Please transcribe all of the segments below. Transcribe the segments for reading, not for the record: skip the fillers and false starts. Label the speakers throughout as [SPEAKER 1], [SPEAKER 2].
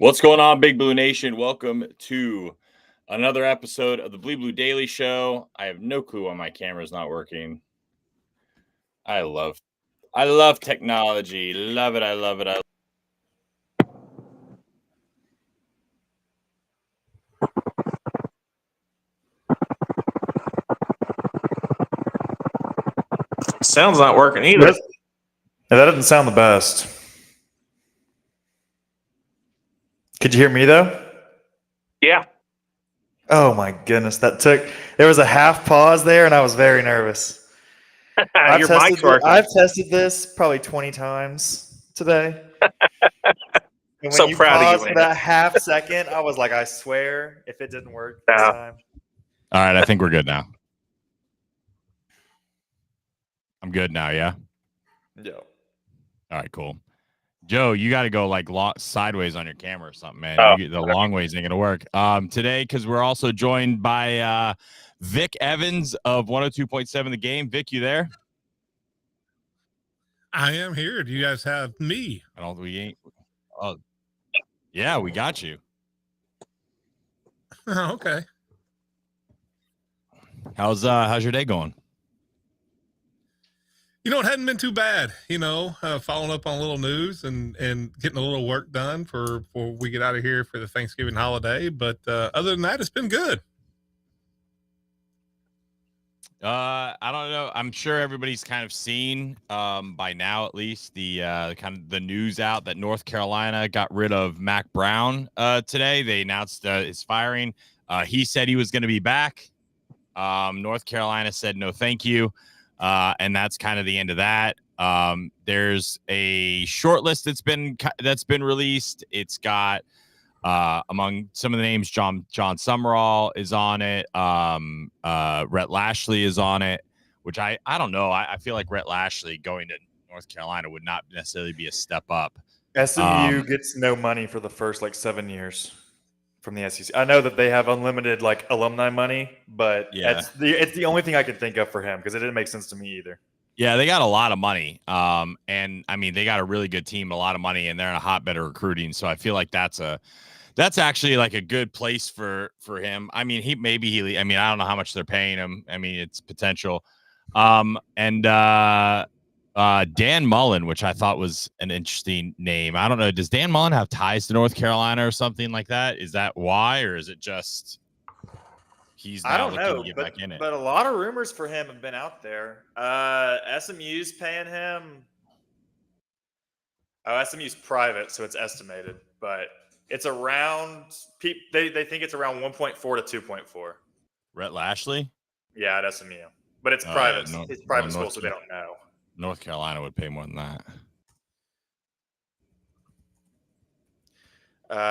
[SPEAKER 1] What's going on, Big Blue Nation? Welcome to another episode of the Blue Daily Show. I have no clue why my camera is not working. I love technology. Love it. I love it.
[SPEAKER 2] Sound's not working either.
[SPEAKER 3] That doesn't sound the best. Could you hear me though?
[SPEAKER 2] Yeah.
[SPEAKER 3] Oh my goodness, there was a half pause there, and I was very nervous.
[SPEAKER 2] Your mic's working.
[SPEAKER 3] I've tested this probably 20 times today. And when
[SPEAKER 2] So
[SPEAKER 3] you
[SPEAKER 2] proud of you,
[SPEAKER 3] paused for that half second, I was like, I swear, if it didn't work this time.
[SPEAKER 1] All right, I think we're good now. I'm good now, yeah?
[SPEAKER 3] Yeah.
[SPEAKER 1] All right, cool. Joe, you got to go like sideways on your camera or something, man. The long ways ain't gonna work. Today, because we're also joined by Vic Evans of 102.7 The Game. Vic, you there?
[SPEAKER 4] I am here. Do you guys have me?
[SPEAKER 1] I don't. We ain't. Oh, yeah, we got you.
[SPEAKER 4] Oh, okay.
[SPEAKER 1] How's your day going?
[SPEAKER 4] It hadn't been too bad. Following up on a little news and getting a little work done before we get out of here for the Thanksgiving holiday. But other than that, it's been good.
[SPEAKER 1] I don't know. I'm sure everybody's kind of seen by now, at least, the kind of the news out that North Carolina got rid of Mac Brown today. They announced his firing. He said he was going to be back. North Carolina said no, thank you. And that's kind of the end of that. There's a short list that's been released. It's got among some of the names, John Summerall is on it. Rhett Lashley is on it, which I don't know. I feel like Rhett Lashley going to North Carolina would not necessarily be a step up.
[SPEAKER 3] SMU gets no money for the first 7 years from the SEC. I know that they have unlimited alumni money, but
[SPEAKER 1] yeah,
[SPEAKER 3] it's the only thing I can think of for him because it didn't make sense to me either.
[SPEAKER 1] Yeah, they got a lot of money. And I mean, they got a really good team, a lot of money, and they're in a hotbed of recruiting. So I feel like that's actually a good place for him. I mean, I don't know how much they're paying him. I mean, it's potential. Dan Mullen, which I thought was an interesting name. I don't know. Does Dan Mullen have ties to North Carolina or something like that? Is that why, or is it just he's now looking to get back in it?
[SPEAKER 3] But a lot of rumors for him have been out there. SMU's paying him. Oh, SMU's private, so it's estimated, but it's around. They think it's around 1.4 to 2.4.
[SPEAKER 1] Rhett Lashley?
[SPEAKER 3] Yeah, at SMU, but it's private. It's private school, so they don't know.
[SPEAKER 1] North Carolina would pay more than that.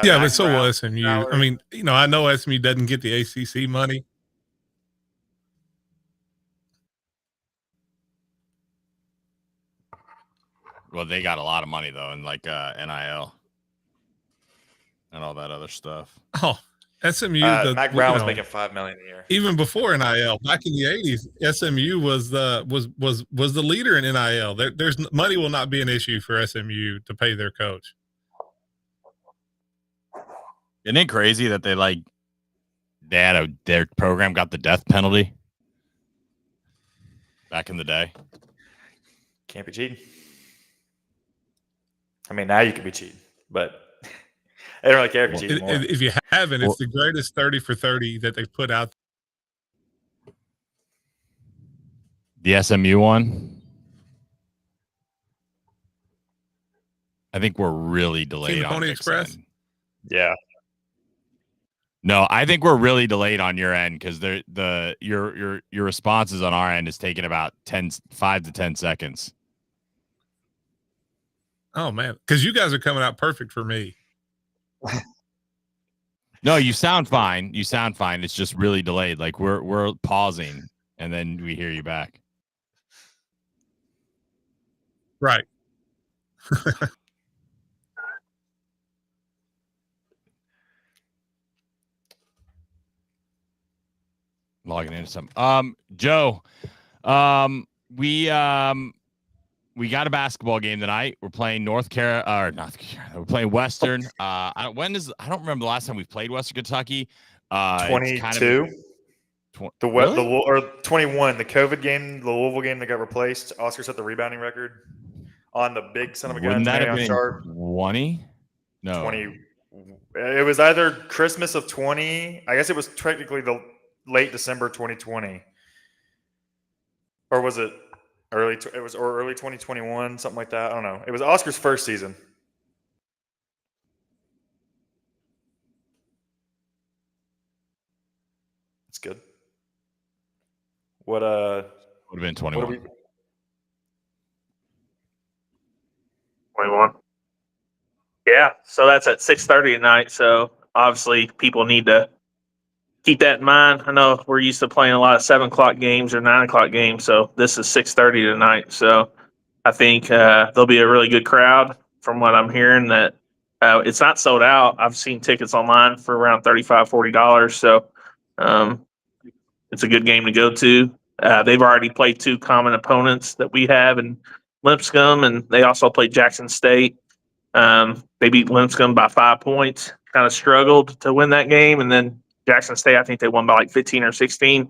[SPEAKER 4] Yeah, but so will SMU. I mean, I know SMU doesn't get the ACC money.
[SPEAKER 1] Well, they got a lot of money though, and NIL and all that other stuff.
[SPEAKER 4] Oh, SMU.
[SPEAKER 3] Mac Brown was making $5 million a year.
[SPEAKER 4] Even before NIL, back in the '80s, SMU was the leader in NIL. There's money will not be an issue for SMU to pay their coach.
[SPEAKER 1] Isn't it crazy that their program got the death penalty back in the day?
[SPEAKER 3] Can't be cheating. I mean, now you can be cheating, but I don't really care if you cheat anymore.
[SPEAKER 4] If you haven't, it's the greatest 30 for 30 that they've put out.
[SPEAKER 1] The SMU one? I think we're really delayed on
[SPEAKER 4] Pony Express.
[SPEAKER 3] Yeah.
[SPEAKER 1] No, I think we're really delayed on your end because your responses on our end is taking about 5 to 10 seconds.
[SPEAKER 4] Oh man, because you guys are coming out perfect for me.
[SPEAKER 1] No, you sound fine. It's just really delayed. Like we're pausing and then we hear you back.
[SPEAKER 4] Right. Logging
[SPEAKER 1] into something. Joe, we we got a basketball game tonight. We're playing North Carolina. We're playing Western. I don't remember the last time we played Western Kentucky. It's kind of
[SPEAKER 3] 22.
[SPEAKER 1] Really?
[SPEAKER 3] Or 21. The COVID game, the Louisville game that got replaced. Oscar set the rebounding record on the big son of a gun.
[SPEAKER 1] Wouldn't that have been
[SPEAKER 3] chart.
[SPEAKER 1] 20? No.
[SPEAKER 3] 20. It was either Christmas of 20. I guess it was technically the late December 2020, or was it early? It was or early 2021, something like that. I don't know. It was Oscar's first season. It's good. What
[SPEAKER 1] would have been 21.
[SPEAKER 2] 21. Yeah, so that's at 6:30 tonight. So obviously, people need to keep that in mind. I know we're used to playing a lot of 7 o'clock games or 9 o'clock games, so this is 6:30 tonight. So I think there'll be a really good crowd. From what I'm hearing, that it's not sold out. I've seen tickets online for around $35-$40. So it's a good game to go to. They've already played 2 common opponents that we have in Lipscomb, and they also played Jackson State. They beat Lipscomb by 5 points, kind of struggled to win that game. And then Jackson State, I think they won by like 15 or 16.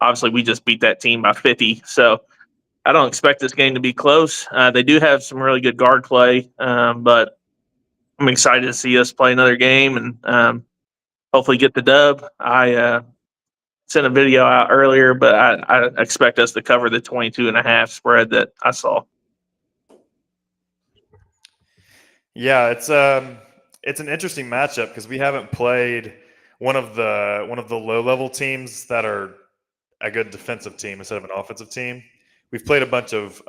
[SPEAKER 2] Obviously, we just beat that team by 50. So I don't expect this game to be close. They do have some really good guard play, but I'm excited to see us play another game and hopefully get the dub. I sent a video out earlier, but I expect us to cover the 22.5 spread that I saw.
[SPEAKER 3] Yeah, it's an interesting matchup because we haven't played one of the low level teams that are a good defensive team instead of an offensive team. We've played a bunch of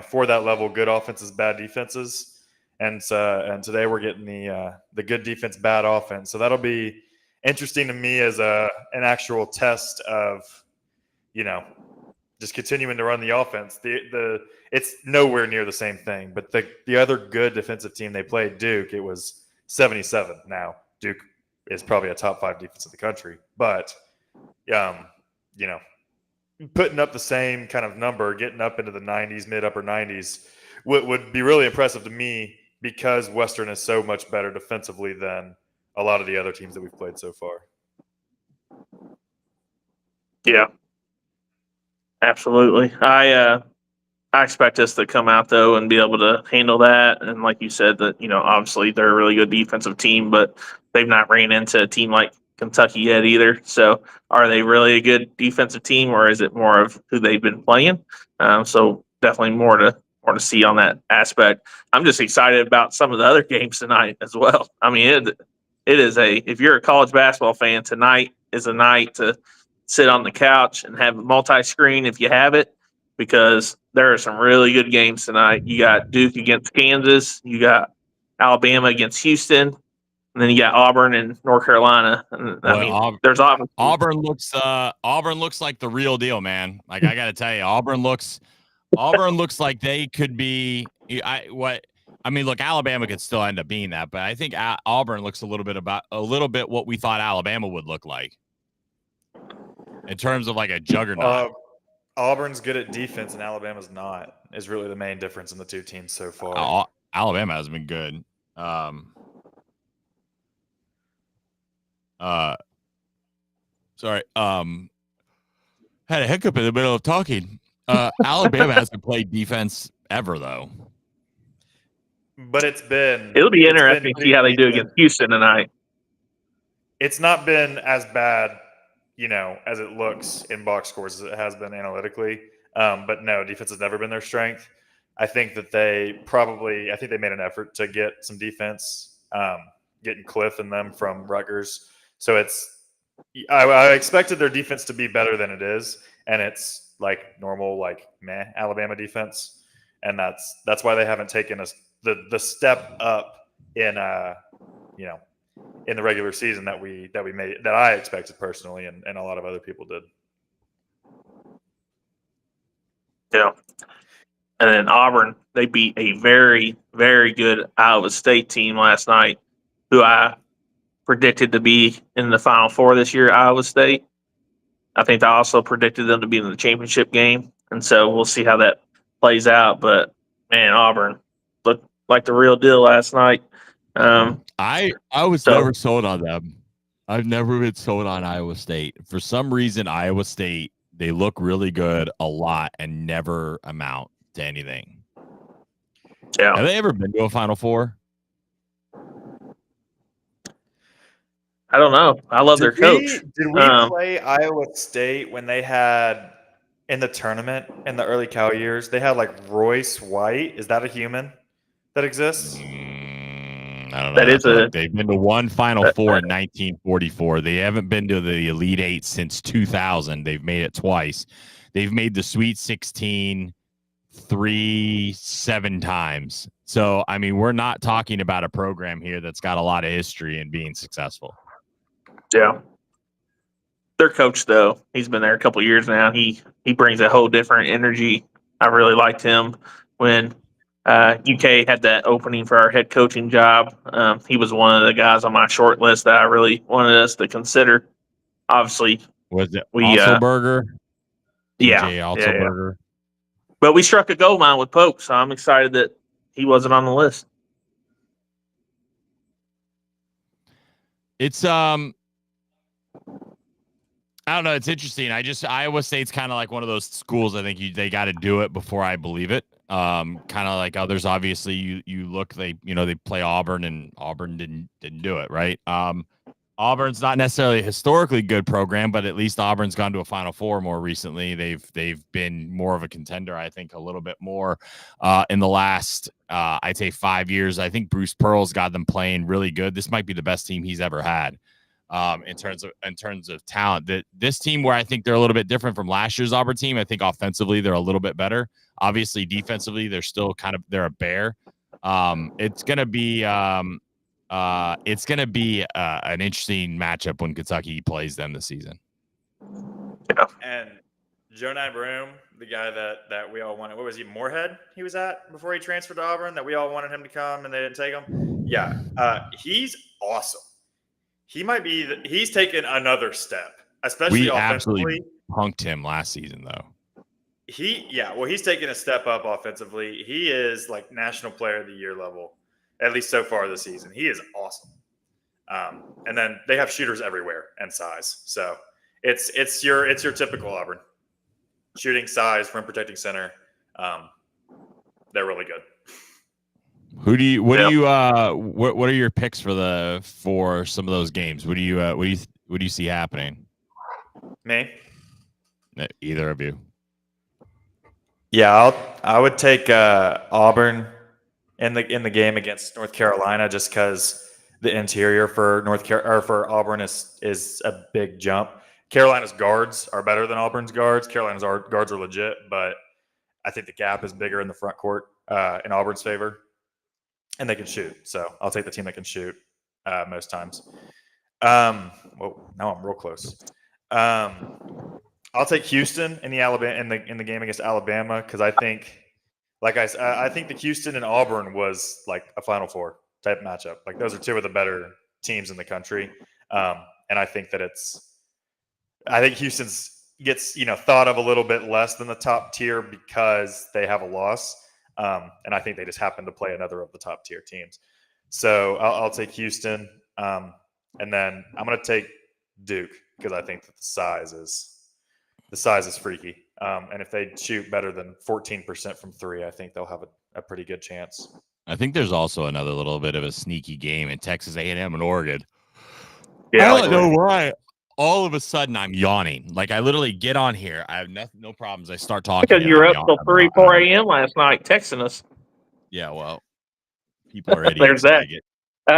[SPEAKER 3] for that level good offenses, bad defenses, and today we're getting the good defense, bad offense. So that'll be interesting to me as an actual test of just continuing to run the offense. It's nowhere near the same thing, but the other good defensive team they played, Duke, it was 77. Now Duke is probably a top 5 defense in the country, but putting up the same kind of number, getting up into the 90s, mid upper 90s, would be really impressive to me because Western is so much better defensively than a lot of the other teams that we've played so far.
[SPEAKER 2] Yeah, absolutely. I expect us to come out though and be able to handle that. And like you said, that obviously they're a really good defensive team, but they've not ran into a team like Kentucky yet either. So are they really a good defensive team, or is it more of who they've been playing? So definitely more to see on that aspect. I'm just excited about some of the other games tonight as well. I mean, it is if you're a college basketball fan, tonight is a night to sit on the couch and have a multi-screen if you have it, because there are some really good games tonight. You got Duke against Kansas, you got Alabama against Houston, and then you got Auburn and North Carolina. And, there's
[SPEAKER 1] Auburn looks like the real deal, man. Like I got to tell you, Auburn looks like they could be. Look, Alabama could still end up being that, but I think Auburn looks a little bit what we thought Alabama would look like in terms of like a juggernaut.
[SPEAKER 3] Auburn's good at defense and Alabama's not, is really the main difference in the two teams so far.
[SPEAKER 1] Alabama has been good. Sorry. Had a hiccup in the middle of talking. Alabama hasn't played defense ever, though.
[SPEAKER 3] But
[SPEAKER 2] it'll be interesting to see how they do against Houston tonight.
[SPEAKER 3] It's not been as bad, as it looks in box scores as it has been analytically. But no, defense has never been their strength. I think that they made an effort to get some defense, getting Cliff and them from Rutgers. So I expected their defense to be better than it is, and it's like normal, like Alabama defense, and that's why they haven't taken the step up in in the regular season that I expected personally, and a lot of other people did.
[SPEAKER 2] Yeah. And then Auburn, they beat a very, very good Iowa State team last night, who I predicted to be in the Final Four this year, Iowa State. I think I also predicted them to be in the championship game. And so we'll see how that plays out. But man, Auburn looked like the real deal last night.
[SPEAKER 1] I was never sold on them. I've never been sold on Iowa State. For some reason, Iowa State, they look really good a lot and never amount to anything.
[SPEAKER 2] Yeah.
[SPEAKER 1] Have they ever been to a Final Four?
[SPEAKER 2] I don't know. I love their coach.
[SPEAKER 3] Did we play Iowa State when they had in the tournament in the early Cal years? They had like Royce White. Is that a human that exists?
[SPEAKER 1] I don't know. They've been to one Final Four in 1944. They haven't been to the Elite Eight since 2000. They've made it twice. They've made the Sweet 16 7 times. So, I mean, we're not talking about a program here that's got a lot of history in being successful.
[SPEAKER 2] Yeah. Their coach, though, he's been there a couple of years now. He brings a whole different energy. I really liked him when UK had that opening for our head coaching job. He was one of the guys on my short list that I really wanted us to consider. Obviously,
[SPEAKER 1] was it Otzelberger?
[SPEAKER 2] Yeah,
[SPEAKER 1] Otzelberger.
[SPEAKER 2] But we struck a gold mine with Pope, so I'm excited that he wasn't on the list.
[SPEAKER 1] It's I don't know. It's interesting. Iowa State's kind of like one of those schools. I think they got to do it before I believe it. Kind of like others. Obviously, you look. They play Auburn, and Auburn didn't do it right. Auburn's not necessarily a historically good program, but at least Auburn's gone to a Final Four more recently. They've been more of a contender, I think, a little bit more in the last I'd say 5 years. I think Bruce Pearl's got them playing really good. This might be the best team he's ever had. In terms of talent, that this team, where I think they're a little bit different from last year's Auburn team. I think offensively they're a little bit better. Obviously, defensively they're still they're a bear. It's gonna be an interesting matchup when Kentucky plays them this season.
[SPEAKER 2] Yeah.
[SPEAKER 3] And Jonai Broom, the guy that we all wanted, what was he, Moorhead he was at before he transferred to Auburn, that we all wanted him to come and they didn't take him? Yeah, he's awesome. He's taken another step, especially
[SPEAKER 1] we
[SPEAKER 3] offensively.
[SPEAKER 1] Absolutely punked him last season, though.
[SPEAKER 3] He's taken a step up offensively. He is like National Player of the Year level, at least so far this season. He is awesome. And then they have shooters everywhere and size. So it's your typical Auburn. Shooting, size, rim protecting center. They're really good.
[SPEAKER 1] What are your picks for some of those games? What do you see happening?
[SPEAKER 3] Me?
[SPEAKER 1] Either of you?
[SPEAKER 3] Yeah, I would take Auburn in the game against North Carolina, just because the interior for for Auburn is a big jump. Carolina's guards are better than Auburn's guards. Carolina's guards are legit, but I think the gap is bigger in the front court in Auburn's favor. And they can shoot, so I'll take the team that can shoot most times. Now I'm real close. I'll take Houston in the game against Alabama, because I think, I think the Houston and Auburn was like a Final Four type matchup. Like, those are two of the better teams in the country, and I think that Houston's gets thought of a little bit less than the top tier because they have a loss. And I think they just happen to play another of the top tier teams. So I'll take Houston. And then I'm going to take Duke, because I think that the size is freaky. And if they shoot better than 14% from three, I think they'll have a pretty good chance.
[SPEAKER 1] I think there's also another little bit of a sneaky game in Texas A&M and Oregon.
[SPEAKER 2] Yeah,
[SPEAKER 1] I don't know why. All of a sudden, I'm yawning. Like, I literally get on here. I have no problems. I start talking.
[SPEAKER 2] Because you were up till 3, 4 a.m. last night texting us.
[SPEAKER 1] Yeah, well, people are idiots.
[SPEAKER 2] There's that. No,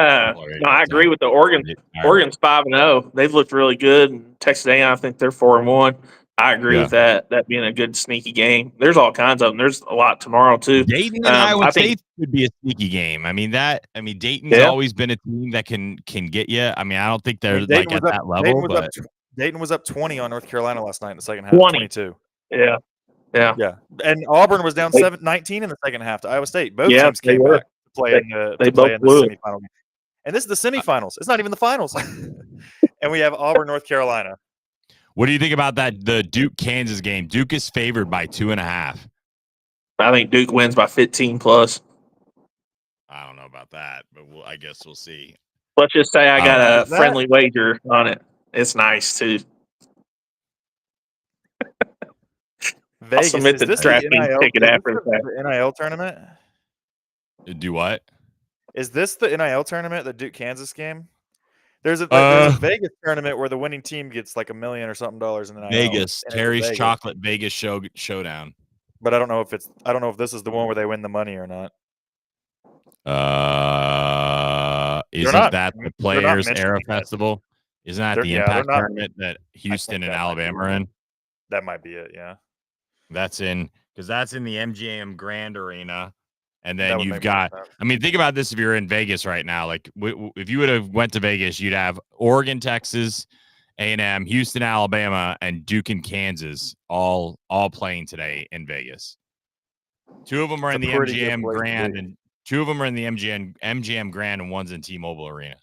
[SPEAKER 2] I agree with the Oregon. Oregon's 5-0. They've looked really good. And Texas A&M, I think they're 4-1. I agree with that being a good sneaky game. There's all kinds of them. There's a lot tomorrow too.
[SPEAKER 1] Dayton and Iowa State could be a sneaky game. I mean Dayton's always been a team that can get you. I mean, I don't think they're like at that level.
[SPEAKER 3] Dayton was up 20 on North Carolina last night in the second half. 22.
[SPEAKER 2] Yeah.
[SPEAKER 3] And Auburn was down 19 in the second half to Iowa State. Both teams came back to play in the semifinal game. And this is the semifinals. It's not even the finals. And we have Auburn, North Carolina.
[SPEAKER 1] What do you think about the Duke Kansas game? Duke is favored by 2.5.
[SPEAKER 2] I think Duke wins by 15 plus.
[SPEAKER 1] I don't know about that, but I guess we'll see.
[SPEAKER 2] Let's just say I got a
[SPEAKER 3] Is that-
[SPEAKER 2] friendly wager on it. It's nice too.
[SPEAKER 3] Vegas,
[SPEAKER 2] submit
[SPEAKER 3] is
[SPEAKER 2] the
[SPEAKER 3] this the
[SPEAKER 2] DraftKings
[SPEAKER 3] NIL,
[SPEAKER 2] ticket
[SPEAKER 3] is this
[SPEAKER 2] after the fact.
[SPEAKER 3] the NIL tournament?
[SPEAKER 1] Do what?
[SPEAKER 3] Is this the NIL tournament, the Duke Kansas game? There's a Vegas tournament where the winning team gets like $1 million or something in NIL.
[SPEAKER 1] Vegas,
[SPEAKER 3] and it was
[SPEAKER 1] Terry's
[SPEAKER 3] Vegas.
[SPEAKER 1] Chocolate Vegas showdown.
[SPEAKER 3] But I don't know if this is the one where they win the money or not.
[SPEAKER 1] Isn't
[SPEAKER 3] not-
[SPEAKER 1] that the
[SPEAKER 3] they're not
[SPEAKER 1] Players
[SPEAKER 3] mentioning
[SPEAKER 1] Era
[SPEAKER 3] it.
[SPEAKER 1] Festival? Isn't that the
[SPEAKER 3] They're
[SPEAKER 1] Impact
[SPEAKER 3] not-
[SPEAKER 1] tournament that Houston and
[SPEAKER 3] that might be
[SPEAKER 1] Alabama
[SPEAKER 3] it.
[SPEAKER 1] are in?
[SPEAKER 3] That might be it. Yeah.
[SPEAKER 1] That's in the MGM Grand Arena, and
[SPEAKER 3] That
[SPEAKER 1] then
[SPEAKER 3] would
[SPEAKER 1] you've
[SPEAKER 3] make more
[SPEAKER 1] got.
[SPEAKER 3] sense.
[SPEAKER 1] I mean, think about this: if you're in Vegas right now, like if you would have went to Vegas, you'd have Oregon, Texas, A&M, Houston, Alabama, and Duke and Kansas all playing today in Vegas. Two of them are
[SPEAKER 3] It's
[SPEAKER 1] in
[SPEAKER 3] a
[SPEAKER 1] the
[SPEAKER 3] pretty good
[SPEAKER 1] MGM
[SPEAKER 3] place to
[SPEAKER 1] Grand,
[SPEAKER 3] be.
[SPEAKER 1] and two of them are in the MGM Grand, and one's in T-Mobile Arena.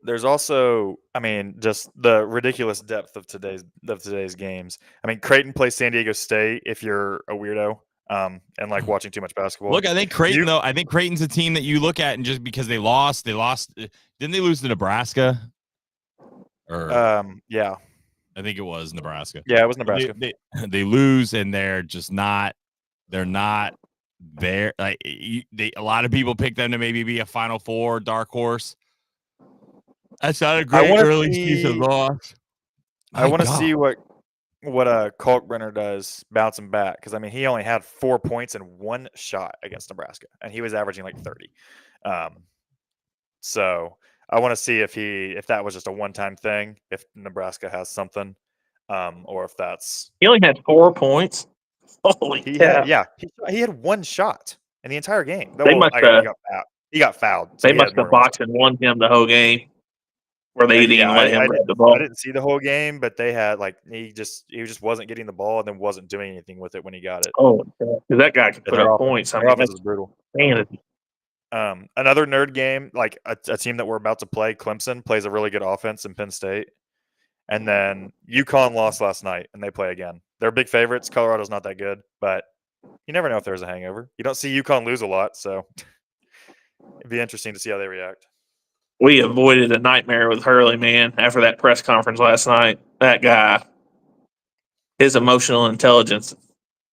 [SPEAKER 3] There's also, I mean, just the ridiculous depth of today's games. I mean, Creighton plays San Diego State if you're a weirdo and like watching too much basketball.
[SPEAKER 1] Look, I think Creighton though. I think Creighton's a team that you look at, and just because they lost. Didn't they lose to Nebraska? Or
[SPEAKER 3] yeah,
[SPEAKER 1] I think it was Nebraska.
[SPEAKER 3] yeah, it was Nebraska.
[SPEAKER 1] They lose, and they're just not. They're not there. Like a lot of people pick them to maybe be a Final Four dark horse. That's not a great early season loss.
[SPEAKER 3] I want to see what Kalkbrenner does bouncing back, because I mean he only had 4 points in one shot against Nebraska, and he was averaging like 30. So I want to see if that was just a one-time thing, if Nebraska has something, or if that's
[SPEAKER 2] He only had 4 points. Holy cow.
[SPEAKER 3] He had one shot in the entire game.
[SPEAKER 2] They must have.
[SPEAKER 3] He got fouled. So
[SPEAKER 2] They must have boxed and won him the whole game, where they didn't even let him grab the ball.
[SPEAKER 3] I didn't see the whole game, but they had like he just wasn't getting the ball and then wasn't doing anything with it when he got it.
[SPEAKER 2] Oh, because that guy can put up points. I
[SPEAKER 3] Their
[SPEAKER 2] mean,
[SPEAKER 3] offense
[SPEAKER 2] that's
[SPEAKER 3] is brutal.
[SPEAKER 2] fantasy.
[SPEAKER 3] Another nerd game, like a team that we're about to play, Clemson plays a really good offense in Penn State, and then UConn lost last night, and they play again. They're big favorites. Colorado's not that good, but you never know if there's a hangover. You don't see UConn lose a lot, so it'd be interesting to see how they react.
[SPEAKER 2] We avoided a nightmare with Hurley, man, after that press conference last night. That guy, his emotional intelligence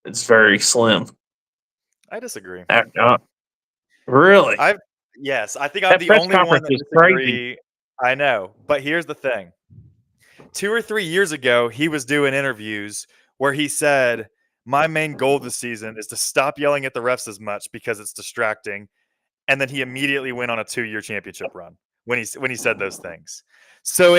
[SPEAKER 2] is very slim.
[SPEAKER 3] I disagree.
[SPEAKER 2] Really?
[SPEAKER 3] Yes, I think
[SPEAKER 2] That
[SPEAKER 3] I'm the
[SPEAKER 2] press
[SPEAKER 3] only one
[SPEAKER 2] conference
[SPEAKER 3] that
[SPEAKER 2] is
[SPEAKER 3] disagree.
[SPEAKER 2] crazy.
[SPEAKER 3] I know, but here's the thing. 2 or 3 years ago, he was doing interviews where he said, "My main goal this season is to stop yelling at the refs as much because it's distracting." And then he immediately went on a 2-year championship run when he said those things. So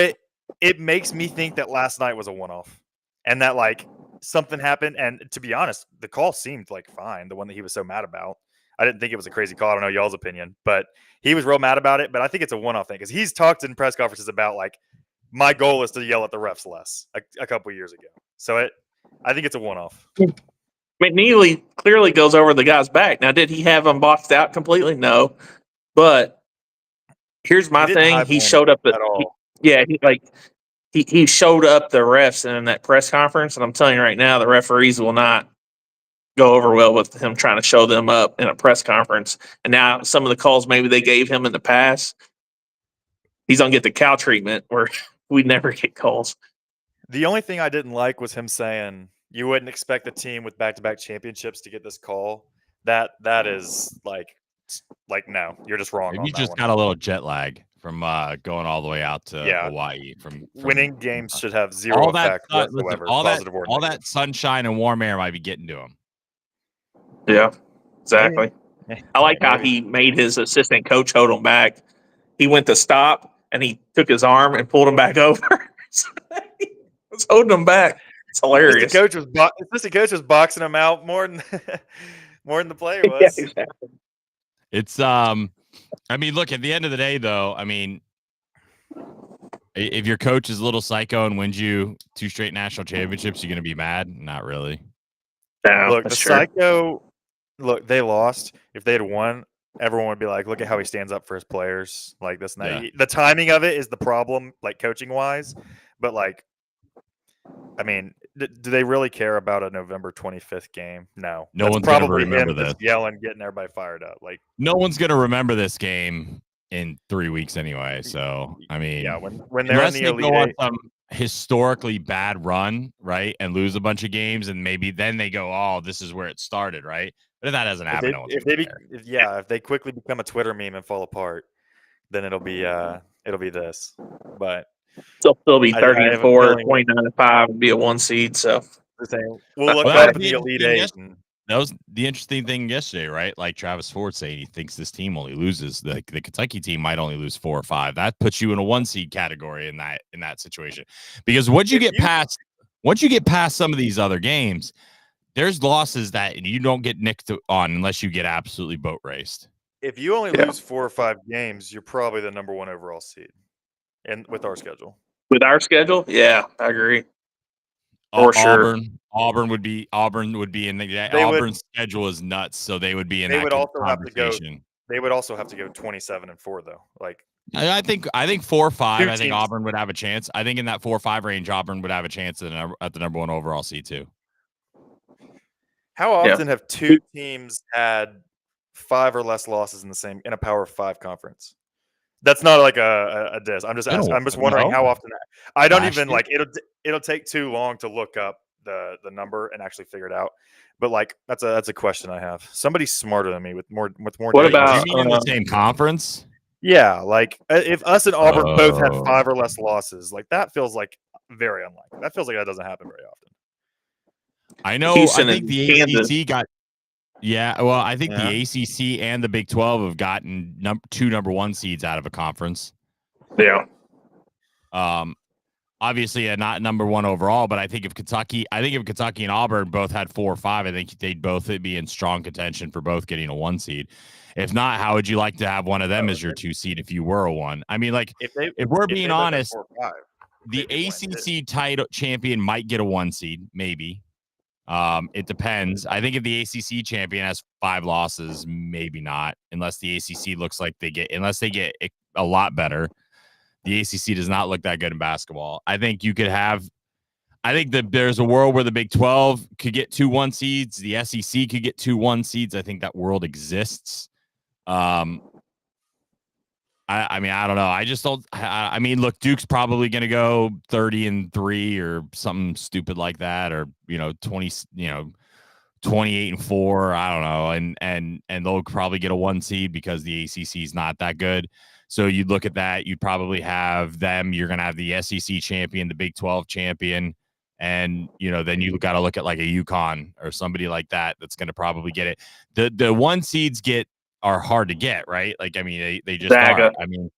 [SPEAKER 3] it makes me think that last night was a one-off, and that like something happened. And to be honest, the call seemed like fine. The one that he was so mad about, I didn't think it was a crazy call. I don't know y'all's opinion, but he was real mad about it. But I think it's a one-off thing because he's talked in press conferences about like, my goal is to yell at the refs less a couple years ago. So I think it's a one-off.
[SPEAKER 2] McNeely clearly goes over the guy's back. Now, did he have him boxed out completely? No. But here's my thing. He showed up
[SPEAKER 3] at all.
[SPEAKER 2] He showed up the refs in that press conference, and I'm telling you right now, the referees will not go over well with him trying to show them up in a press conference. And now some of the calls maybe they gave him in the past, he's gonna get the cow treatment where we never get calls.
[SPEAKER 3] The only thing I didn't like was him saying you wouldn't expect a team with back-to-back championships to get this call. That is like no, you're just wrong.
[SPEAKER 1] Maybe you just got a little jet lag from going all the way out to Hawaii. From
[SPEAKER 3] winning games should have zero effect whatsoever.
[SPEAKER 1] All that sunshine and warm air might be getting to him.
[SPEAKER 2] Yeah, exactly. I like how he made his assistant coach hold him back. He went to stop and he took his arm and pulled him back over. He was holding him back. It's hilarious.
[SPEAKER 3] Assistant coach was boxing him out more than the player was.
[SPEAKER 2] Yeah, exactly.
[SPEAKER 1] It's I mean, look, at the end of the day, though, I mean, if your coach is a little psycho and wins you 2 straight national championships, you're gonna be mad? Not really.
[SPEAKER 2] No,
[SPEAKER 3] look, the psycho. Look, they lost. If they had won, everyone would be like, "Look at how he stands up for his players." Like this, the timing of it is the problem, like coaching wise. But like, I mean, do they really care about a November 25th game? No.
[SPEAKER 1] No
[SPEAKER 3] That's
[SPEAKER 1] one's gonna
[SPEAKER 3] probably
[SPEAKER 1] remember
[SPEAKER 3] him just
[SPEAKER 1] this.
[SPEAKER 3] yelling, getting everybody fired up. Like,
[SPEAKER 1] No one's gonna remember this game in 3 weeks anyway. So I mean,
[SPEAKER 3] yeah, when they're in
[SPEAKER 1] unless
[SPEAKER 3] the
[SPEAKER 1] they
[SPEAKER 3] Elite
[SPEAKER 1] go on
[SPEAKER 3] Eight,
[SPEAKER 1] some historically bad run, right, and lose a bunch of games, and maybe then they go, "Oh, this is where it started," right? But if that doesn't happen, no one's gonna care.
[SPEAKER 3] if they quickly become a Twitter meme and fall apart, then it'll be this. But
[SPEAKER 2] They'll still be
[SPEAKER 3] I
[SPEAKER 2] 30 and
[SPEAKER 3] have a
[SPEAKER 2] 4,
[SPEAKER 3] feeling
[SPEAKER 2] 29 and 5, and be a 1 seed. So
[SPEAKER 3] the same. We'll look
[SPEAKER 1] Well,
[SPEAKER 3] up
[SPEAKER 1] that's
[SPEAKER 3] in
[SPEAKER 1] the
[SPEAKER 3] the Elite
[SPEAKER 1] interesting
[SPEAKER 3] Eight. And,
[SPEAKER 1] That was the interesting thing yesterday, right? Like Travis Ford saying he thinks this team only loses. The Kentucky team might only lose 4 or 5. That puts you in a 1 seed category in that situation. Because once you get past some of these other games, there's losses that you don't get nicked on unless you get absolutely boat raced.
[SPEAKER 3] if you only lose 4 or 5 games, you're probably the number 1 overall seed. And with our schedule.
[SPEAKER 2] with our schedule, yeah, I agree. For sure.
[SPEAKER 1] Auburn would be in the Auburn's schedule is nuts, so they would be in that conversation.
[SPEAKER 3] They would also have to go 27 and 4 though. Like
[SPEAKER 1] I think 4 or 5. I think Auburn would have a chance. I think in that 4 or 5 range, Auburn would have a chance at the number 1 overall seed too.
[SPEAKER 3] How often have 2 teams had 5 or less losses in a Power 5 conference? That's not like a diss. I'm just asking. I'm just wondering how often. I don't even like it'll take too long to look up the number and actually figure it out. But like that's a question I have. Somebody smarter than me with more.
[SPEAKER 2] What about
[SPEAKER 1] you mean in the same conference?
[SPEAKER 3] Yeah, like if us and Auburn both had 5 or less losses, like that feels like very unlikely. That feels like that doesn't happen very often.
[SPEAKER 1] I know.
[SPEAKER 2] Houston
[SPEAKER 1] I think the
[SPEAKER 2] Kansas.
[SPEAKER 1] ACC got. Yeah, well, I think the ACC and the Big 12 have gotten 2 number 1 seeds out of a conference.
[SPEAKER 2] Yeah.
[SPEAKER 1] Obviously, not number 1 overall, but I think if Kentucky and Auburn both had 4 or 5, I think they'd both be in strong contention for both getting a 1 seed. If not, how would you like to have one of them as your 2 seed if you were a 1? I mean, like if we're being honest, 4 or 5, the ACC title champion might get a 1 seed, maybe. It depends. I think if the ACC champion has 5 losses, maybe not, unless the ACC looks like they get a lot better. The ACC does not look that good in basketball. I think that there's a world where the Big 12 could get 2 1 seeds. The SEC could get 2 1 seeds. I think that world exists. I mean, I don't know. I just don't. I mean, look, Duke's probably going to go 30 and 3 or something stupid like that, or 28 and 4. I don't know, and they'll probably get a 1 seed because the ACC is not that good. So you'd look at that. You'd probably have them. You're going to have the SEC champion, the Big 12 champion, and then you got to look at like a UConn or somebody like that that's going to probably get it. The 1 seeds are hard to get, right? Like, I mean, they just are. I mean,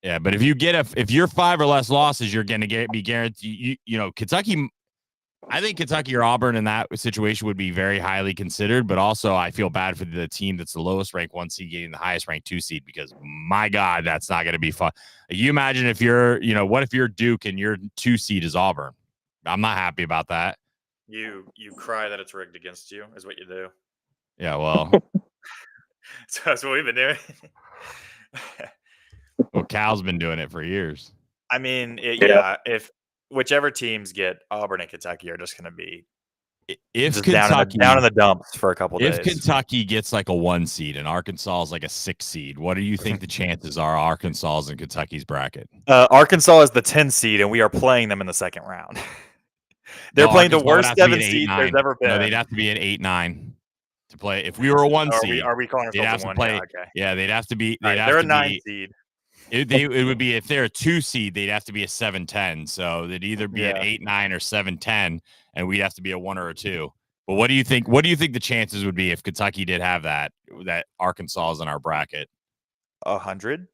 [SPEAKER 1] yeah, but if you're 5 or less losses, you're going to be guaranteed. Kentucky. I think Kentucky or Auburn in that situation would be very highly considered, but also I feel bad for the team that's the lowest ranked 1 seed getting the highest ranked 2 seed because my God, that's not going to be fun. You imagine if what if you're Duke and your 2 seed is Auburn? I'm not happy about that.
[SPEAKER 3] You cry that it's rigged against you is what you do.
[SPEAKER 1] Yeah, well.
[SPEAKER 3] So that's what we've been doing.
[SPEAKER 1] Well, Cal's been doing it for years.
[SPEAKER 3] I mean, if whichever teams get Auburn and Kentucky are just going to be down in the dumps for a couple days.
[SPEAKER 1] If Kentucky gets like a 1 seed and Arkansas is like a 6 seed, what do you think the chances are Arkansas is in Kentucky's bracket?
[SPEAKER 3] Arkansas is the 10 seed, and we are playing them in the second round. They're playing the worst 7 seed there's ever been.
[SPEAKER 1] No, they'd have to be an 8-9 to play. If we were a 1 seed,
[SPEAKER 3] are we calling ourselves a 1?
[SPEAKER 1] Play,
[SPEAKER 3] yeah, okay.
[SPEAKER 1] Yeah, they'd have to be.
[SPEAKER 3] They're a 9 seed.
[SPEAKER 1] It would be if they're a 2 seed, they'd have to be a 7-10. So they'd either be an 8-9 or 7-10, and we'd have to be a 1 or a 2. But what do you think? What do you think the chances would be if Kentucky did have that Arkansas is in our bracket?
[SPEAKER 3] 100.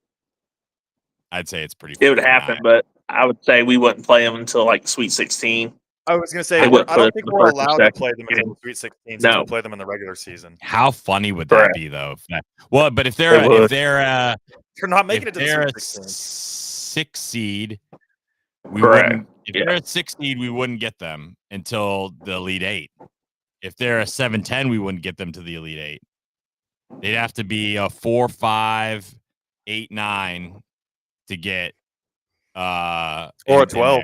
[SPEAKER 1] I'd say it's pretty.
[SPEAKER 2] It would happen, but I would say we wouldn't play them until like Sweet 16.
[SPEAKER 3] I was going to say, I don't think we're allowed to play them in the Sweet 16. So we'll play them in the regular season.
[SPEAKER 1] How funny would that be, though? Well, but if they're
[SPEAKER 3] not making it to the Sweet 16.
[SPEAKER 1] 6 seed, we wouldn't. If they're a 6 seed, we wouldn't get them until the Elite 8. If they're a 7-10, we wouldn't get them to the Elite 8. They'd have to be a 4-5, 8-9 to get
[SPEAKER 3] or a 12.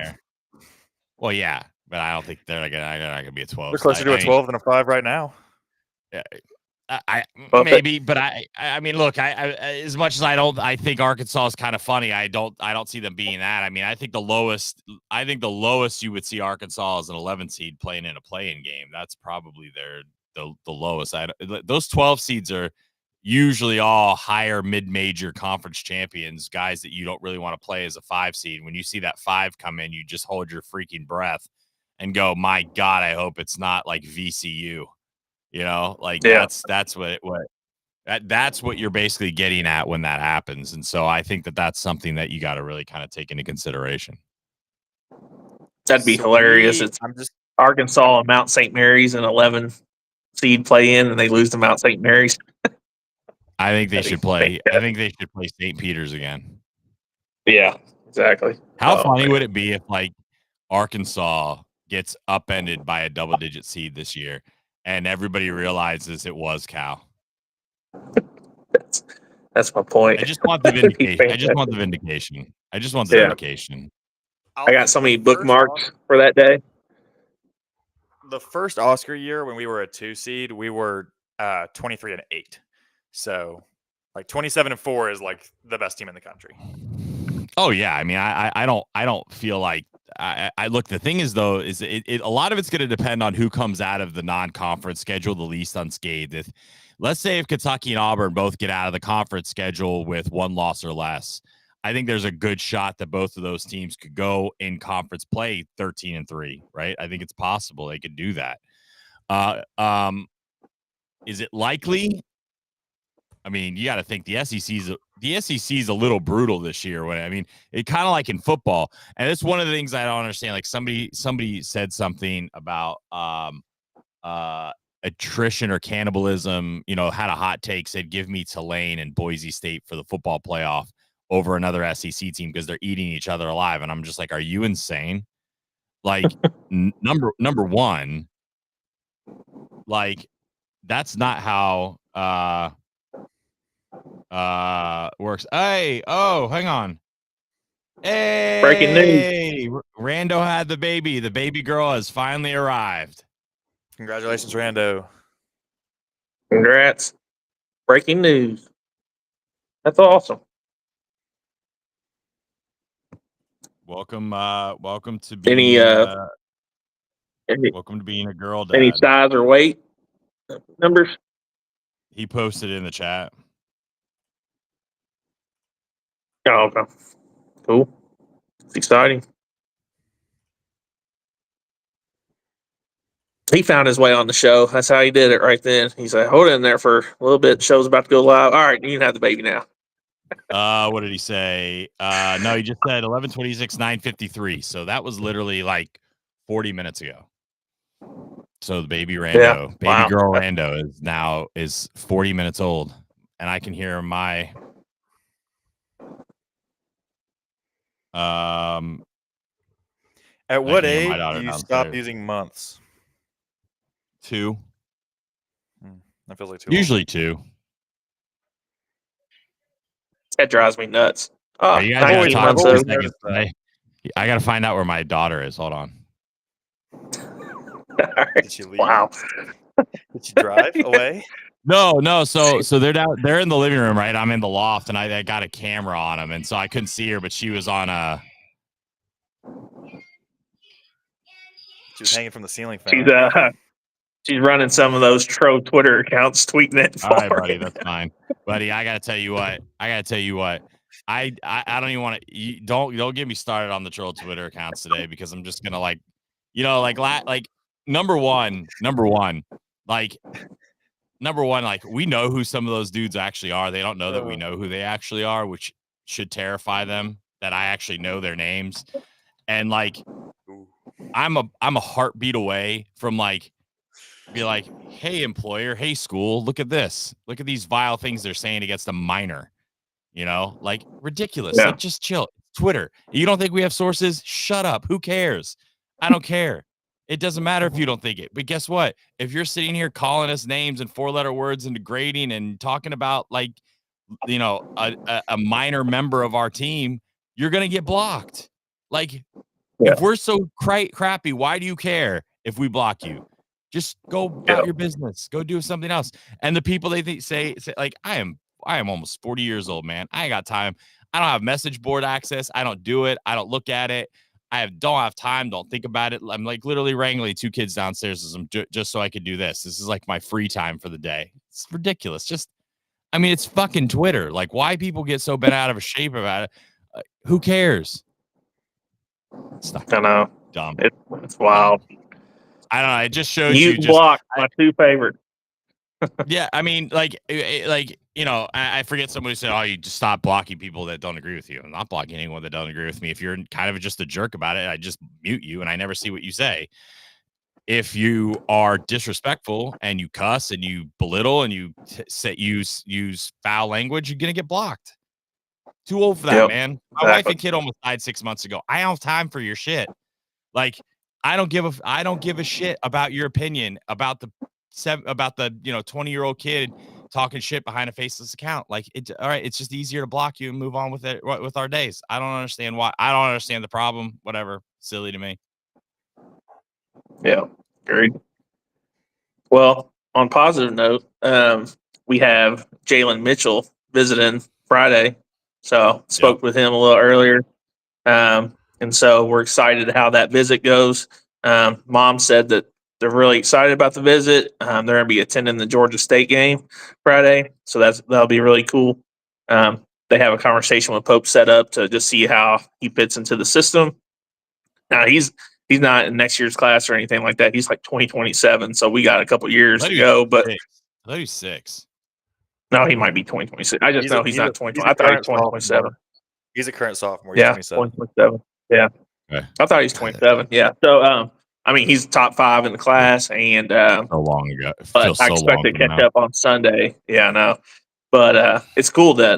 [SPEAKER 1] Well, yeah. but I don't think they're not gonna be a 12.
[SPEAKER 3] They're closer to a 12 than a 5 right now.
[SPEAKER 1] Yeah,
[SPEAKER 2] Well,
[SPEAKER 1] maybe, but I mean, look, I as much as I think Arkansas is kind of funny. I don't see them being that. I mean, I think the lowest you would see Arkansas as an 11 seed playing in a play-in game. That's probably the lowest. Those 12 seeds are usually all higher mid-major conference champions, guys that you don't really want to play as a 5 seed. When you see that 5 come in, you just hold your freaking breath and go, my God, I hope it's not like VCU. You know, like that's what you're basically getting at when that happens. And so I think that that's something that you got to really kind of take into consideration.
[SPEAKER 2] That'd be hilarious. It's Arkansas and Mount St. Mary's and 11 seed play in, and they lose to Mount St. Mary's.
[SPEAKER 1] I think they should play. I think they should play St. Peter's again.
[SPEAKER 2] Yeah, exactly.
[SPEAKER 1] How funny would it be if like Arkansas gets upended by a double-digit seed this year, and everybody realizes it was Cal?
[SPEAKER 2] That's my point.
[SPEAKER 1] I just want the vindication. I just want the vindication.
[SPEAKER 2] I got so many bookmarks for that day.
[SPEAKER 3] The first Oscar year when we were a 2 seed, we were 23-8. So like 27-4 is like the best team in the country.
[SPEAKER 1] Oh yeah, I mean, I don't feel like I look. The thing is though, is a lot of it's going to depend on who comes out of the non-conference schedule the least unscathed. Let's say if Kentucky and Auburn both get out of the conference schedule with 1 loss or less, I think there's a good shot that both of those teams could go in conference play 13-3, right? I think it's possible they could do that. Is it likely? I mean, you got to think the SEC's a little brutal this year. It kind of like in football, and it's one of the things I don't understand. Like somebody said something about attrition or cannibalism. You know, had a hot take, said give me Tulane and Boise State for the football playoff over another SEC team because they're eating each other alive. And I'm just like, are you insane? Like number one, like that's not how works. Hey, hang on. Hey,
[SPEAKER 2] breaking news.
[SPEAKER 1] Rando had the baby. The baby girl has finally arrived.
[SPEAKER 3] Congratulations, Rando.
[SPEAKER 2] Congrats. Breaking news. That's awesome.
[SPEAKER 1] Welcome to being welcome to being a girl dad.
[SPEAKER 2] Any size or weight numbers?
[SPEAKER 1] He posted in the chat.
[SPEAKER 2] Oh, okay. Cool. It's exciting. He found his way on the show. That's how he did it right then. He's like, hold in there for a little bit. Show's about to go live. All right, you can have the baby now.
[SPEAKER 1] What did he say? No, he just said 11:26, 9:53. So that was literally like 40 minutes ago. So the baby Rando, baby girl Rando is 40 minutes old, and I can hear my
[SPEAKER 3] At what age do you stop using months?
[SPEAKER 1] 2.
[SPEAKER 3] That feels like 2.
[SPEAKER 1] Usually 2.
[SPEAKER 2] That drives me nuts. Oh,
[SPEAKER 1] you guys gotta talk for a second. I gotta find out where my daughter is. Hold on.
[SPEAKER 3] Did she leave?
[SPEAKER 2] Wow.
[SPEAKER 3] Did she drive away?
[SPEAKER 1] No. So they're in the living room, right? I'm in the loft, and I got a camera on them, and so I couldn't see her, but she was on a.
[SPEAKER 3] She was hanging from the ceiling fan.
[SPEAKER 2] She's running some of those troll Twitter accounts, tweeting it.
[SPEAKER 1] All right, buddy, that's fine, buddy. I gotta tell you what. I don't even want to. Don't get me started on the troll Twitter accounts today because I'm just gonna like number one, we know who some of those dudes actually are. They don't know that we know who they actually are, which should terrify them. That I actually know their names, and like, I'm a heartbeat away from like. Be like, hey, employer, hey, school, look at this. Look at these vile things they're saying against a minor. You know, like ridiculous.
[SPEAKER 2] Yeah.
[SPEAKER 1] Like, just chill. Twitter. You don't think we have sources? Shut up. Who cares? I don't care. It doesn't matter if you don't think it. But guess what? If you're sitting here calling us names and 4-letter words and degrading and talking about like, you know, a minor member of our team, you're going to get blocked. Like,
[SPEAKER 2] Yeah.
[SPEAKER 1] If we're so crappy, why do you care if we block you? Just go about your business. Go do something else. And the people they say like I am almost 40 years old, man. I ain't got time. I don't have message board access. I don't do it. I don't look at it. Don't have time. Don't think about it. I'm like literally wrangling 2 kids downstairs just so I could do this. This is like my free time for the day. It's ridiculous. I mean, it's fucking Twitter. Like, why people get so bent out of shape about it? Who cares?
[SPEAKER 2] I know.
[SPEAKER 1] Dumb.
[SPEAKER 2] It's wild.
[SPEAKER 1] I don't know. It just shows
[SPEAKER 2] You
[SPEAKER 1] just
[SPEAKER 2] block my 2 favorites.
[SPEAKER 1] Yeah, I mean, like I forget somebody said, "Oh, you just stop blocking people that don't agree with you." I'm not blocking anyone that don't agree with me. If you're kind of just a jerk about it, I just mute you and I never see what you say. If you are disrespectful and you cuss and you belittle and you use foul language, you're gonna get blocked. Too old for that, man. My wife and kid almost died 6 months ago. I don't have time for your shit. Like, I don't give a shit about your opinion about the 20-year-old kid talking shit behind a faceless account. Like, all right, it's just easier to block you and move on with it with our days. I don't understand why. I don't understand the problem. Whatever, silly to me.
[SPEAKER 2] Yeah, agreed. Well, on positive note, we have Jalen Mitchell visiting Friday, so spoke with him a little earlier, and so we're excited how that visit goes. Mom said that they're really excited about the visit. They're going to be attending the Georgia State game Friday, so that'll be really cool. They have a conversation with Pope set up to just see how he fits into the system. Now he's not in next year's class or anything like that. He's like 2027, so we got a couple years to go. But
[SPEAKER 1] I thought he was 6.
[SPEAKER 2] No, he might be 2026. I just know he's not 2020. I thought he was 2027.
[SPEAKER 3] He's a current sophomore.
[SPEAKER 2] Yeah,
[SPEAKER 3] 27.
[SPEAKER 2] 2027. Yeah.
[SPEAKER 1] Okay.
[SPEAKER 2] I thought he's 27. Yeah. So, I mean, he's top 5 in the class, and
[SPEAKER 1] So long ago.
[SPEAKER 2] but I expect to catch up on Sunday. Yeah, I know. But it's cool that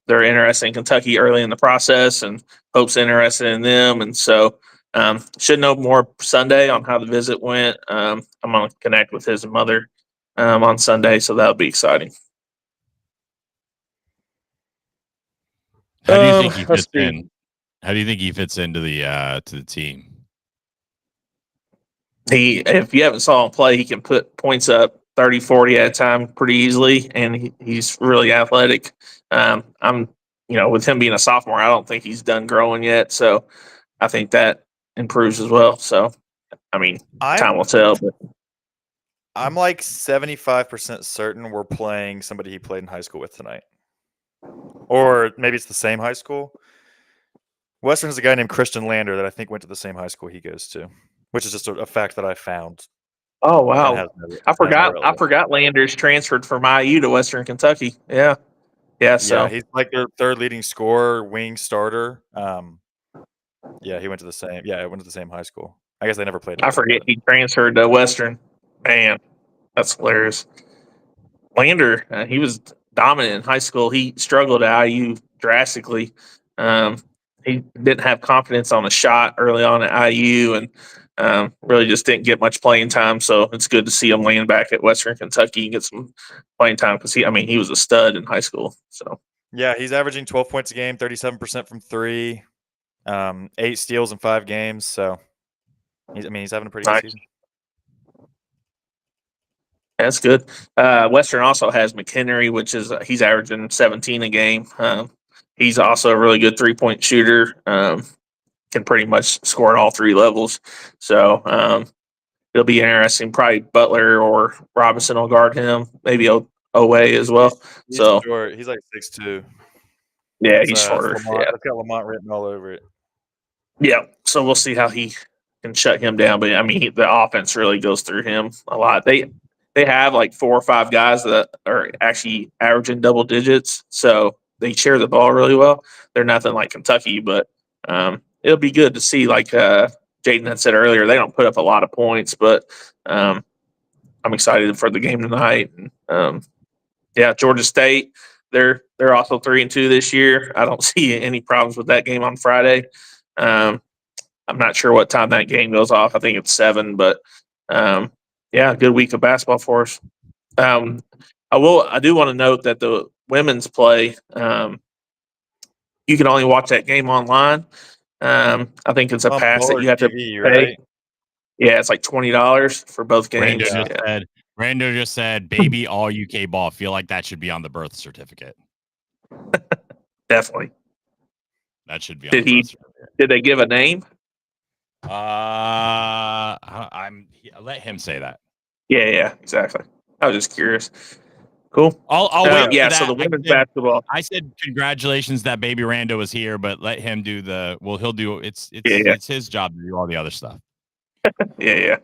[SPEAKER 2] they're interested in Kentucky early in the process, and Hope's interested in them, and so should know more Sunday on how the visit went. I'm going to connect with his mother on Sunday, so that'll be exciting.
[SPEAKER 1] How do you think he fits in? How do you think he fits into the team?
[SPEAKER 2] If you haven't saw him play, he can put points up 30, 40 at a time pretty easily, and he's really athletic. With him being a sophomore, I don't think he's done growing yet, so I think that improves as well. So, I mean, time will tell. But
[SPEAKER 3] I'm like 75% certain we're playing somebody he played in high school with tonight. Or maybe it's the same high school. Western has a guy named Christian Lander that I think went to the same high school he goes to, which is just a fact that I found.
[SPEAKER 2] Oh, wow. I forgot Landers transferred from IU to Western Kentucky. Yeah. Yeah, so.
[SPEAKER 3] Yeah, he's like their third leading scorer, wing starter. Yeah, he went to the same high school. I guess they never played.
[SPEAKER 2] I forget he transferred to Western. Man, that's hilarious. Lander, he was dominant in high school. He struggled at IU drastically. He didn't have confidence on a shot early on at IU, and really just didn't get much playing time. So it's good to see him land back at Western Kentucky and get some playing time because he was a stud in high school. So
[SPEAKER 3] yeah, he's averaging 12 points a game, 37% from 3, 8 steals in 5 games. So he's having a pretty good season.
[SPEAKER 2] That's good. Western also has McHenry, which is he's averaging 17 a game. He's also a really good 3-point shooter. Can pretty much score at all 3 levels. So it'll be interesting. Probably Butler or Robinson will guard him. Maybe Owe as well.
[SPEAKER 3] He's
[SPEAKER 2] so
[SPEAKER 3] short. He's like 6'2".
[SPEAKER 2] Yeah, he's shorter.
[SPEAKER 3] It's got Lamont written all over it.
[SPEAKER 2] Yeah, so we'll see how he can shut him down. But I mean, the offense really goes through him a lot. They have like 4 or 5 guys that are actually averaging double digits, so they share the ball really well. They're nothing like Kentucky, but it'll be good to see. Like Jaden had said earlier, they don't put up a lot of points, but I'm excited for the game tonight. Yeah, Georgia State, they're also 3-2 this year. I don't see any problems with that game on Friday. I'm not sure what time that game goes off. I think it's 7, but yeah, good week of basketball for us. I do want to note that the women's play, you can only watch that game online. I think it's a
[SPEAKER 3] On
[SPEAKER 2] pass that
[SPEAKER 3] Baller
[SPEAKER 2] you have to
[SPEAKER 3] TV,
[SPEAKER 2] pay.
[SPEAKER 3] right?
[SPEAKER 2] Yeah, it's like $20 for both games.
[SPEAKER 1] Rando just said, "Baby, all UK ball." Feel like that should be on the birth certificate.
[SPEAKER 2] Definitely.
[SPEAKER 1] That should be on
[SPEAKER 2] Did
[SPEAKER 1] the birth certificate.
[SPEAKER 2] Did they give a name?
[SPEAKER 1] Let him say that.
[SPEAKER 2] Yeah, exactly. I was just curious. Cool.
[SPEAKER 1] I'll wait.
[SPEAKER 2] Yeah,
[SPEAKER 1] for
[SPEAKER 2] so
[SPEAKER 1] that.
[SPEAKER 2] the women's basketball.
[SPEAKER 1] I said congratulations that Baby Rando was here, but let him do he'll do it's his job to do all the other stuff.
[SPEAKER 2] Yeah.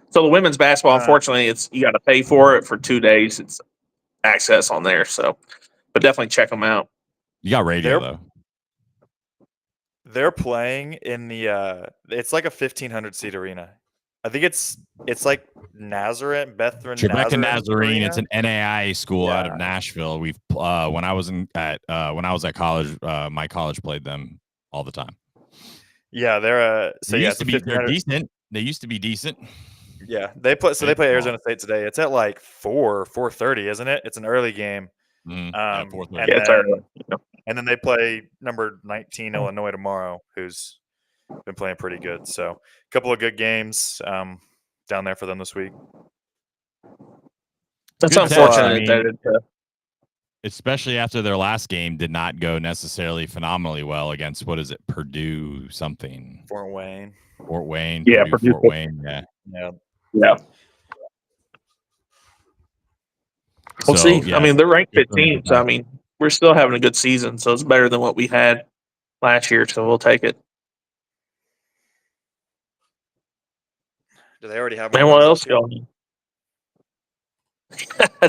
[SPEAKER 2] So the women's basketball, unfortunately, you got to pay for it for 2 days. It's access on there, so but definitely check them out.
[SPEAKER 1] You got radio though.
[SPEAKER 3] They're playing in the it's like a 1,500 seat arena. I think it's like Nazarene, Bethlehem,
[SPEAKER 1] Tribeca Nazarene.
[SPEAKER 3] Arena.
[SPEAKER 1] It's an NAIA school out of Nashville. We've when I was at college, my college played them all the time.
[SPEAKER 3] Yeah, they're
[SPEAKER 1] they're decent. They used to be decent.
[SPEAKER 3] Yeah, they play. So they play Arizona State today. It's at like 4:30, isn't it? It's an early game.
[SPEAKER 1] Yeah, 4:30.
[SPEAKER 2] Yeah, it's early.
[SPEAKER 3] And then they play number 19 Illinois tomorrow, who's been playing pretty good. So a couple of good games down there for them this week.
[SPEAKER 2] That's unfortunate.
[SPEAKER 1] Especially after their last game did not go necessarily phenomenally well against, what is it, Purdue something?
[SPEAKER 3] Fort Wayne.
[SPEAKER 2] Yeah,
[SPEAKER 1] Purdue, Fort Wayne.
[SPEAKER 2] Yeah. We'll see. Yeah, I mean, they're ranked 15th. So, I mean, we're still having a good season, so it's better than what we had last year. So we'll take it.
[SPEAKER 3] Do they already have?
[SPEAKER 2] And what else going?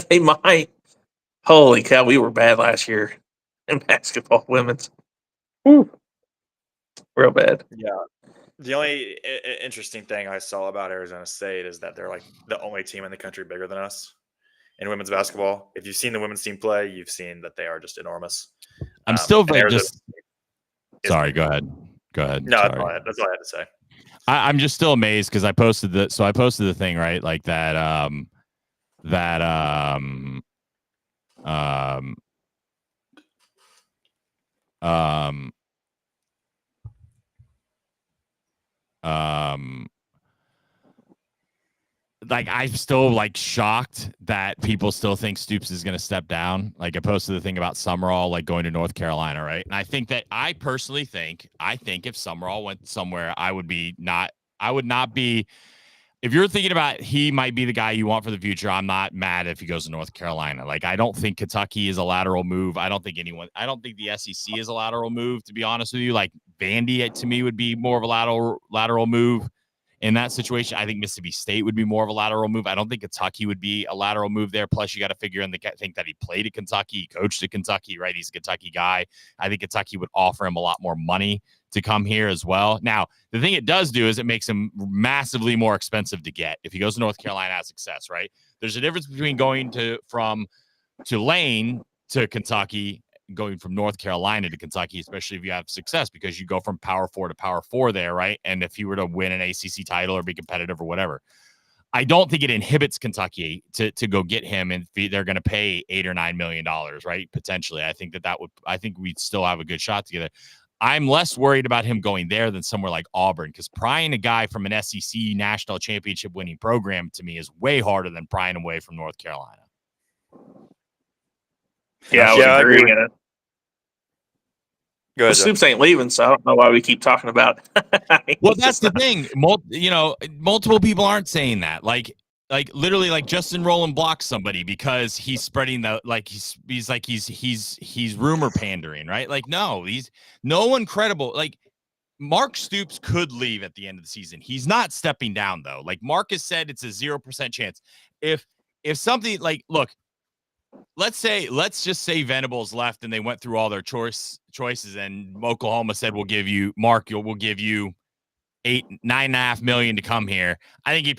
[SPEAKER 2] They might. Holy cow, we were bad last year in basketball, women's. Woo. Real bad.
[SPEAKER 3] Yeah. The only interesting thing I saw about Arizona State is that they're like the only team in the country bigger than us in women's basketball. If you've seen the women's team play, you've seen that they are just enormous.
[SPEAKER 1] I'm still sorry. Go ahead.
[SPEAKER 3] No, that's all I had to say.
[SPEAKER 1] I'm just still amazed because I posted the thing, right? Like that. Like I'm still like shocked that people still think Stoops is going to step down. Like I posted the thing about Summerall like going to North Carolina, right? And I personally think if Summerall went somewhere, I would not be. If you're thinking about he might be the guy you want for the future, I'm not mad if he goes to North Carolina. Like I don't think Kentucky is a lateral move. I don't think the SEC is a lateral move, to be honest with you. Like Vandy to me would be more of a lateral move. In that situation, I think Mississippi State would be more of a lateral move. I don't think Kentucky would be a lateral move there. Plus, you got to figure in think that he played at Kentucky, he coached at Kentucky, right? He's a Kentucky guy. I think Kentucky would offer him a lot more money to come here as well. Now, the thing it does do is it makes him massively more expensive to get. If he goes to North Carolina, has success, right? There's a difference between going from Tulane to Kentucky, going from North Carolina to Kentucky, especially if you have success, because you go from Power 4 to Power 4 there, right? And if you were to win an ACC title or be competitive or whatever, I don't think it inhibits Kentucky to go get him, and they're going to pay $8 or $9 million, right? Potentially, I think I think we'd still have a good shot together. I'm less worried about him going there than somewhere like Auburn, because prying a guy from an SEC national championship winning program to me is way harder than prying away from North Carolina.
[SPEAKER 2] Yeah, I would agree.
[SPEAKER 3] Go ahead,
[SPEAKER 2] Stoops ain't leaving, so I don't know why we keep talking about it.
[SPEAKER 1] Well, that's the thing. Multiple people aren't saying that. Like literally, like Justin Rowland blocks somebody because he's spreading he's rumor pandering, right? Like, no, no one credible. Like Mark Stoops could leave at the end of the season. He's not stepping down though. Like Marcus said, it's a 0% chance. If something like, look, let's just say Venables left and they went through all their choices and Oklahoma said, we'll give you $9.5 million to come here. I think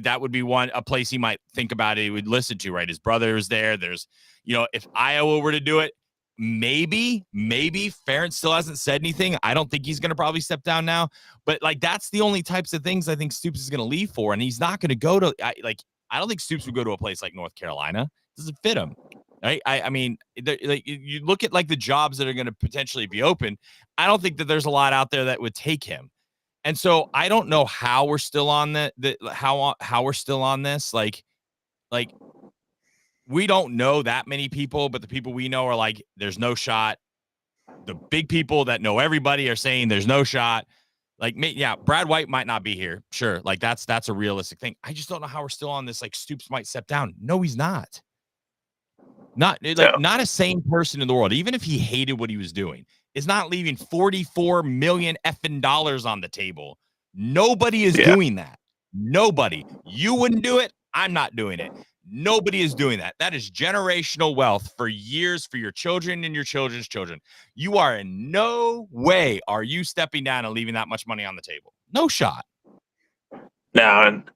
[SPEAKER 1] that would be a place he might think about it. He would listen to, right? His brother is there. There's, if Iowa were to do it, maybe Ferentz still hasn't said anything. I don't think he's going to probably step down now, but like, that's the only types of things I think Stoops is going to leave for. And he's not going to go to, I don't think Stoops would go to a place like North Carolina. Doesn't fit him. Right? I mean, like you look at like the jobs that are going to potentially be open. I don't think that there's a lot out there that would take him. And so I don't know how we're still on how we're still on this. Like we don't know that many people, but the people we know are like, there's no shot. The big people that know everybody are saying there's no shot. Like, yeah, Brad White might not be here. Sure. Like that's a realistic thing. I just don't know how we're still on this. Like Stoops might step down. No, he's not. Not a sane person in the world, even if he hated what he was doing, is not leaving $44 million effing dollars on the table. Nobody is doing that. Nobody. You wouldn't do it. I'm not doing it. Nobody is doing that. That is generational wealth for years for your children and your children's children. You are in no way are you stepping down and leaving that much money on the table. No shot.
[SPEAKER 2] No, and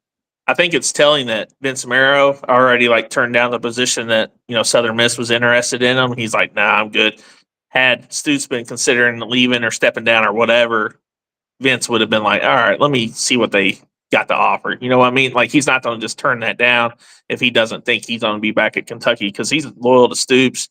[SPEAKER 2] I think it's telling that Vince Marrow already like turned down the position that, Southern Miss was interested in him. He's like, nah, I'm good. Had Stoops been considering leaving or stepping down or whatever, Vince would have been like, all right, let me see what they got to offer. You know what I mean? Like he's not going to just turn that down if he doesn't think he's going to be back at Kentucky because he's loyal to Stoops.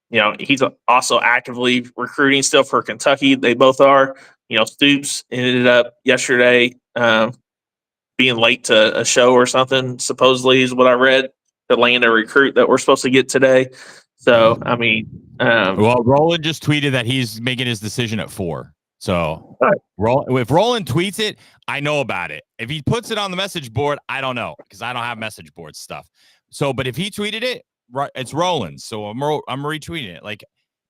[SPEAKER 2] He's also actively recruiting still for Kentucky. They both are. Stoops ended up yesterday being late to a show or something, supposedly is what I read, to land a recruit that we're supposed to get today. So, I mean,
[SPEAKER 1] well, Roland just tweeted that he's making his decision at 4. So if Roland tweets it, I know about it. If he puts it on the message board, I don't know because I don't have message board stuff. So, but if he tweeted it, right, it's Roland. So I'm retweeting it. Like,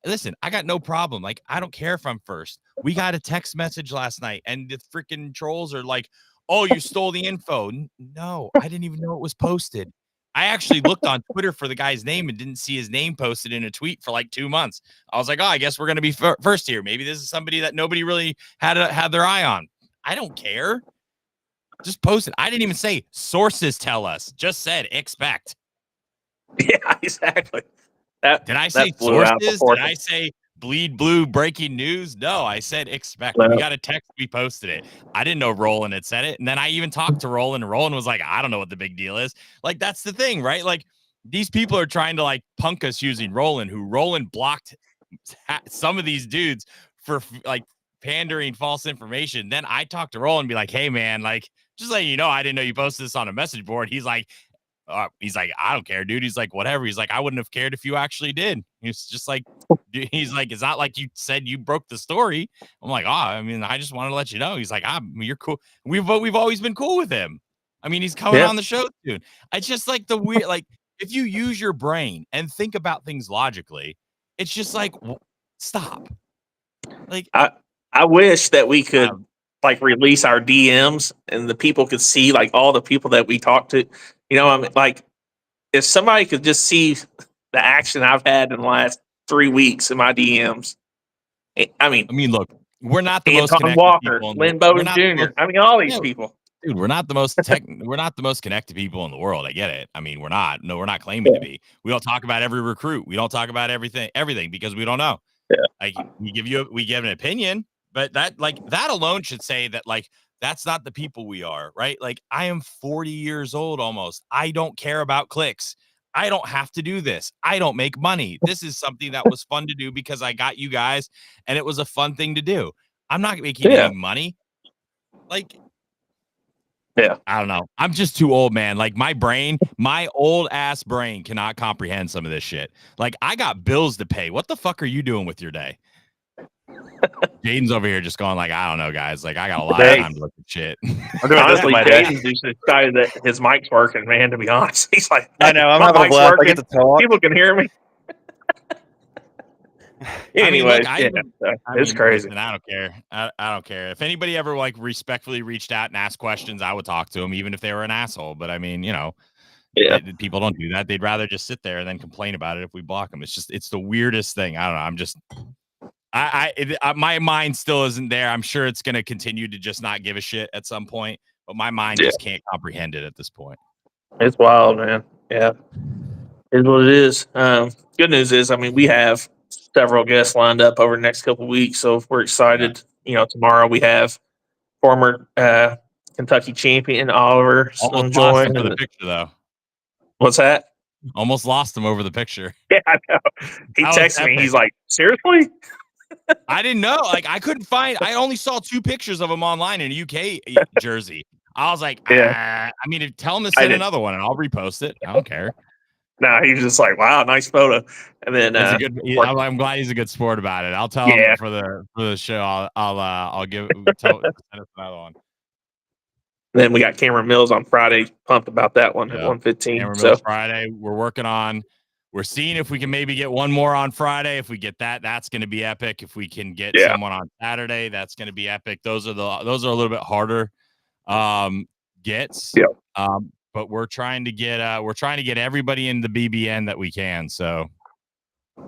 [SPEAKER 1] listen, I got no problem. Like, I don't care if I'm first. We got a text message last night, and the freaking trolls are like, "Oh, you stole the info." No, I didn't even know it was posted. I actually looked on Twitter for the guy's name and didn't see his name posted in a tweet for like 2 months. I was like, oh, I guess we're going to be first here. Maybe this is somebody that nobody really had their eye on. I don't care. Just post it. I didn't even say sources tell us. Just said expect.
[SPEAKER 2] Yeah, exactly.
[SPEAKER 1] Did I say sources? Did I say bleed blue breaking news? No, I said expect. We got a text. We posted it. I didn't know Roland had said it. And then I even talked to Roland, and Roland was like, I don't know what the big deal is. Like, that's the thing, right? Like, these people are trying to like punk us using Roland, who Roland blocked some of these dudes for like pandering false information. Then I talked to Roland and be like, hey, man, like, just letting you know, I didn't know you posted this on a message board. He's like, I don't care, dude. He's like, whatever. He's like, I wouldn't have cared if you actually did. He's just like, he's like, it's not like you said you broke the story. I'm like, I mean, I just want to let you know. He's like, you're cool. We've always been cool with him. I mean, he's coming on the show soon. It's just like the weird, like, if you use your brain and think about things logically, it's just like, stop. Like,
[SPEAKER 2] I wish that we could like release our DMs and the people could see like all the people that we talked to. I mean, like if somebody could just see the action I've had in the last 3 weeks in my DMs. I mean,
[SPEAKER 1] look, we're not the most
[SPEAKER 2] connected
[SPEAKER 1] Walker,
[SPEAKER 2] people. Lynn Bowden Jr. I mean, all these people.
[SPEAKER 1] Dude, we're not the most we're not the most connected people in the world. I get it. I mean, we're not. No, we're not claiming to be. We don't talk about every recruit. We don't talk about everything because we don't know.
[SPEAKER 2] Yeah.
[SPEAKER 1] Like we give an opinion, but that alone should say that like that's not the people we are, right? Like I am 40 years old almost. I don't care about clicks. I don't have to do this. I don't make money. This is something that was fun to do because I got you guys and it was a fun thing to do. I'm not making any money. Like, I don't know. I'm just too old, man. Like my old ass brain cannot comprehend some of this shit. Like I got bills to pay. What the fuck are you doing with your day? Jaden's over here just going like, I don't know, guys. Like I got a lot of time to look at shit.
[SPEAKER 2] Honestly, Jaden's just excited that his mic's working, man, to be honest. He's like,
[SPEAKER 5] I know, I'm having a blast. I get to talk.
[SPEAKER 2] People can hear me. Anyway, it's crazy.
[SPEAKER 1] Listen, I don't care. I don't care. If anybody ever like respectfully reached out and asked questions, I would talk to them, even if they were an asshole. But I mean, people don't do that. They'd rather just sit there and then complain about it if we block them. It's the weirdest thing. I don't know. I'm just, my mind still isn't there. I'm sure it's going to continue to just not give a shit at some point, but my mind just can't comprehend it at this point.
[SPEAKER 2] It's wild, man. Yeah, it's what it is. Good news is, I mean, we have several guests lined up over the next couple of weeks, so we're excited. Tomorrow we have former Kentucky champion Oliver
[SPEAKER 1] almost
[SPEAKER 2] join.
[SPEAKER 1] for the picture, though.
[SPEAKER 2] What's that?
[SPEAKER 1] Almost lost him over the picture.
[SPEAKER 2] Yeah, I know. He
[SPEAKER 1] That was
[SPEAKER 2] texted me.
[SPEAKER 1] epic.
[SPEAKER 2] He's like, seriously?
[SPEAKER 1] I didn't know. Like, I couldn't find. I only saw 2 pictures of him online in a UK jersey. I was like, I mean, tell him to send another one, and I'll repost it. I don't care.
[SPEAKER 2] No, he was just like, wow, nice photo. And then
[SPEAKER 1] He's a good. I'm glad he's a good sport about it. I'll tell him for the show. I'll send us another one.
[SPEAKER 2] Then we got Cameron Mills on Friday. Pumped about that one at 1:15.
[SPEAKER 1] Cameron Mills Friday. We're working on. We're seeing if we can maybe get one more on Friday. If we get that, that's going to be epic. If we can get someone on Saturday, that's going to be epic. Those are a little bit harder gets.
[SPEAKER 2] Yeah.
[SPEAKER 1] But we're trying to get everybody in the BBN that we can. So.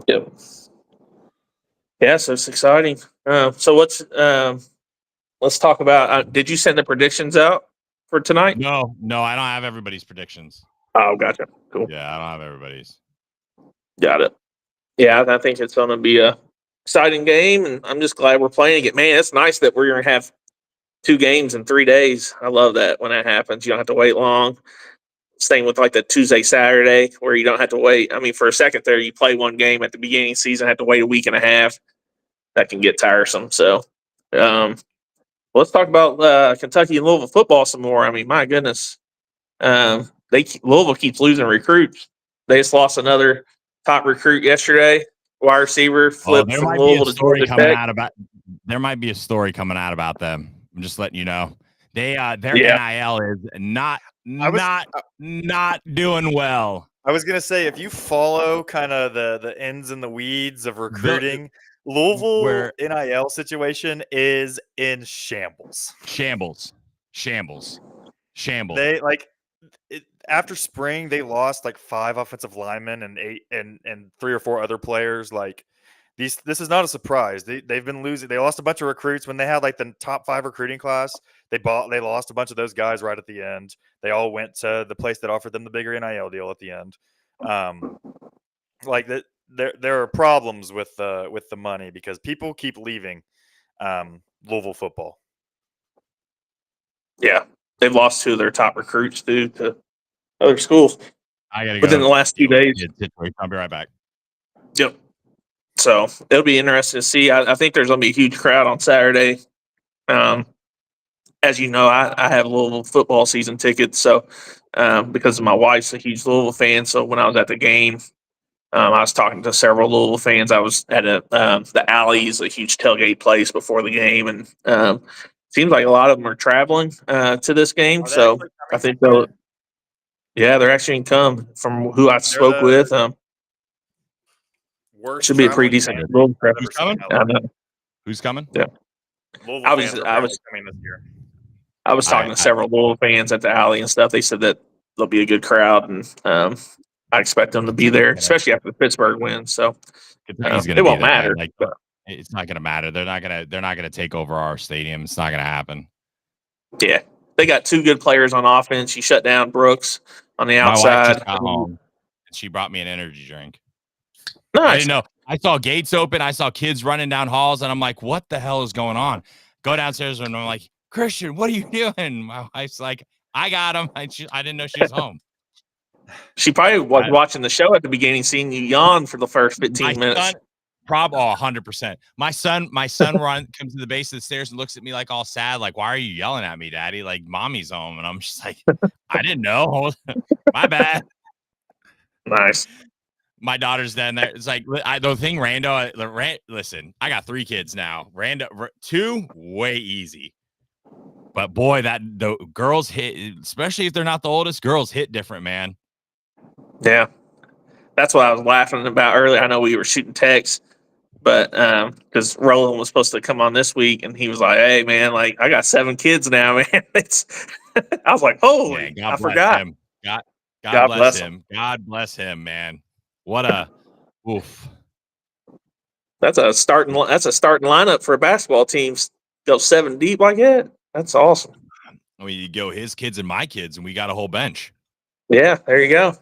[SPEAKER 2] Yep. Yeah, so it's exciting. So let's talk about. Did you send the predictions out for tonight?
[SPEAKER 1] No, I don't have everybody's predictions.
[SPEAKER 2] Oh, gotcha. Cool.
[SPEAKER 1] Yeah, I don't have everybody's.
[SPEAKER 2] Got it. Yeah, I think it's going to be a exciting game, and I'm just glad we're playing it. Man, it's nice that we're going to have 2 games in 3 days. I love that when that happens. You don't have to wait long. Same with like the Tuesday, Saturday, where you don't have to wait. I mean, for a second there, you play one game at the beginning of the season, have to wait a week and a half. That can get tiresome. So, let's talk about Kentucky and Louisville football some more. I mean, my goodness, Louisville keeps losing recruits. They just lost another top recruit yesterday. Wide receiver flipped from Louisville to Georgia Tech.
[SPEAKER 1] There might be a story coming out about them. I'm just letting you know. Their NIL is not doing well.
[SPEAKER 3] I was gonna say, if you follow kind of the ins and the weeds of recruiting, Louisville NIL situation is in shambles.
[SPEAKER 1] Shambles.
[SPEAKER 3] They after spring, they lost like 5 offensive linemen and 3 or 4 other players. Like this is not a surprise. They've been losing. They lost a bunch of recruits when they had like the top 5 recruiting class. They lost a bunch of those guys right at the end. They all went to the place that offered them the bigger NIL deal at the end. Like that, there are problems with the money because people keep leaving Louisville football.
[SPEAKER 2] Yeah, they've lost 2 of their top recruits due to other schools.
[SPEAKER 1] I gotta go
[SPEAKER 2] within the last 2 days.
[SPEAKER 1] I'll be right back.
[SPEAKER 2] Yep. So it'll be interesting to see. I think there's going to be a huge crowd on Saturday. As you know, I have Louisville football season tickets. So because my wife's a huge Louisville fan, so when I was at the game, I was talking to several Louisville fans. I was at the Alley's, a huge tailgate place before the game, and seems like a lot of them are traveling to this game. So I think they're actually going to come from who I spoke with. Should be a pretty decent Louisville crowd.
[SPEAKER 1] Who's coming? Who's coming?
[SPEAKER 2] Yeah. I was
[SPEAKER 3] coming this year.
[SPEAKER 2] I was talking to several Louisville fans at the Alley and stuff. They said that there'll be a good crowd, and I expect them to be there, especially after the Pittsburgh win. So it won't matter.
[SPEAKER 1] It's not going to matter. They're not going to take over our stadium. It's not going to happen.
[SPEAKER 2] Yeah, they got 2 good players on offense. She shut down Brooks on the outside.
[SPEAKER 1] My wife just got home, and she brought me an energy drink.
[SPEAKER 2] Nice.
[SPEAKER 1] I didn't know. I saw gates open. I saw kids running down halls, and I'm like, "What the hell is going on?" Go downstairs, and I'm like, "Christian, what are you doing?" My wife's like, "I got him." I didn't know she was home.
[SPEAKER 2] She probably was watching the show at the beginning, seeing you yawn for the first 15 minutes.
[SPEAKER 1] 100%. My son comes to the base of the stairs and looks at me like all sad, like, "Why are you yelling at me, Daddy? Like, Mommy's home." And I'm just like, "I didn't know. My bad."
[SPEAKER 2] Nice.
[SPEAKER 1] My daughter's then there. It's like the thing, Rando. Listen, I got 3 kids now. 2 way easy, but boy, the girls hit, especially if they're not the oldest. Girls hit different, man.
[SPEAKER 2] Yeah, that's what I was laughing about earlier. I know we were shooting texts, but because Roland was supposed to come on this week, and he was like, "Hey, man, like I got 7 kids now, man." I was like, "Holy, I forgot."
[SPEAKER 1] Him. God bless him. God bless him, man. What a oof.
[SPEAKER 2] That's a starting lineup for a basketball team. Go 7 deep like that. That's awesome.
[SPEAKER 1] I mean, you go his kids and my kids, and we got a whole bench.
[SPEAKER 2] Yeah, there you go.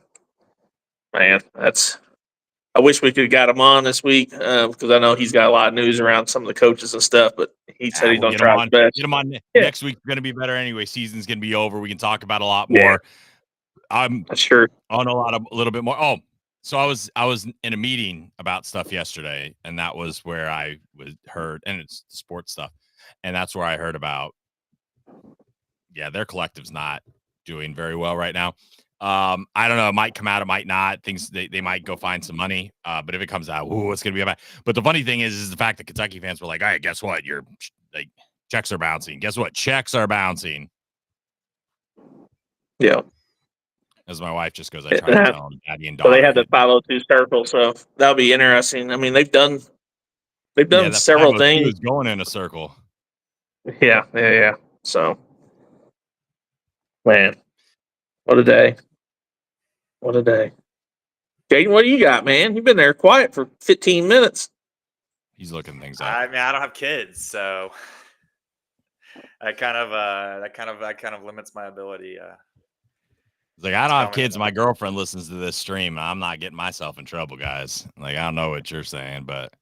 [SPEAKER 2] Man, I wish we could have got him on this week because I know he's got a lot of news around some of the coaches and stuff, but he said he's going to try his best.
[SPEAKER 1] Get him on. Next week's going to be better anyway. Season's going to be over. We can talk about a lot more.
[SPEAKER 2] That's true.
[SPEAKER 1] on a little bit more. Oh, so I was in a meeting about stuff yesterday, and that was where I heard, and it's sports stuff, and that's where I heard about. Yeah, their collective's not doing very well right now. I don't know. It might come out. It might not. Things they might go find some money. But if it comes out, it's going to be bad. But the funny thing is the fact that Kentucky fans were like, "All right, guess what? Your like checks are bouncing. Guess what? Checks are bouncing."
[SPEAKER 2] Yeah.
[SPEAKER 1] As my wife just goes, I try to tell them, Daddy and
[SPEAKER 2] So
[SPEAKER 1] daughter.
[SPEAKER 2] they have the 502 circle, so that'll be interesting. I mean, they've done several things.
[SPEAKER 1] Is going in a circle.
[SPEAKER 2] Yeah. So, man, what a day! What a day. Jaden, what do you got, man? You've been there quiet for 15 minutes.
[SPEAKER 1] He's looking things up.
[SPEAKER 3] I mean, I don't have kids, so that kind of limits my ability.
[SPEAKER 1] It's like, I don't have kids. My girlfriend listens to this stream, and I'm not getting myself in trouble, guys. Like, I don't know what you're saying, but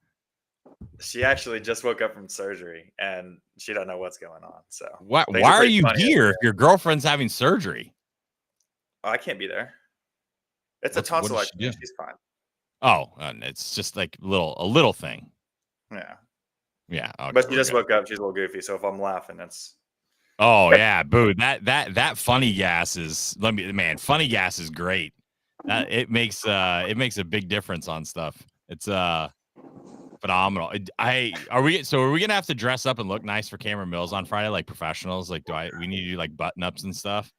[SPEAKER 3] she actually just woke up from surgery, and she doesn't know what's going on. So
[SPEAKER 1] why are you here if your girlfriend's having surgery?
[SPEAKER 3] Oh, I can't be there. It's a tonsillectomy. She's fine.
[SPEAKER 1] Oh, and it's just like a little thing.
[SPEAKER 3] Yeah.
[SPEAKER 1] Okay,
[SPEAKER 3] but she just woke up. She's a little goofy. So if I'm laughing, it's.
[SPEAKER 1] Oh yeah, boo! That funny gas is. Funny gas is great. That it makes a big difference on stuff. It's phenomenal. Are we gonna have to dress up and look nice for Cameron Mills on Friday like professionals? Like, we need to do like button ups and stuff?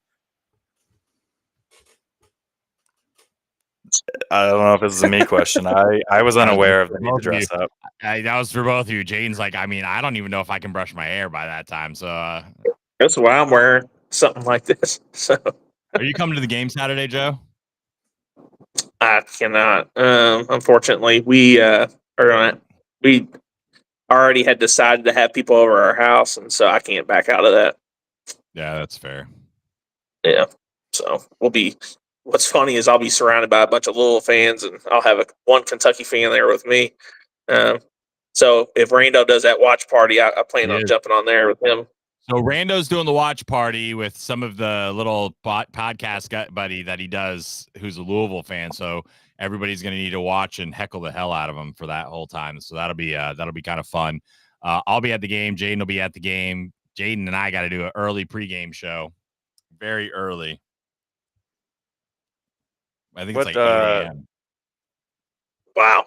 [SPEAKER 3] I don't know if this is a me question. I was unaware of the need to dress up.
[SPEAKER 1] That was for both of you. Jaden's like, I mean, I don't even know if I can brush my hair by that time. So
[SPEAKER 2] that's why I'm wearing something like this. So,
[SPEAKER 1] are you coming to the game Saturday, Joe?
[SPEAKER 2] I cannot. Unfortunately, we already had decided to have people over our house, and so I can't back out of that.
[SPEAKER 1] Yeah, that's fair.
[SPEAKER 2] Yeah. So we'll be. What's funny is I'll be surrounded by a bunch of Louisville fans, and I'll have one Kentucky fan there with me. So if Rando does that watch party, I plan on jumping on there with him.
[SPEAKER 1] So Rando's doing the watch party with some of the little podcast buddy that he does, who's a Louisville fan. So everybody's going to need to watch and heckle the hell out of him for that whole time. So that'll be kind of fun. I'll be at the game. Jaden will be at the game. Jaden and I got to do an early pregame show, very early. I think it's like 8 a.m.
[SPEAKER 2] Wow.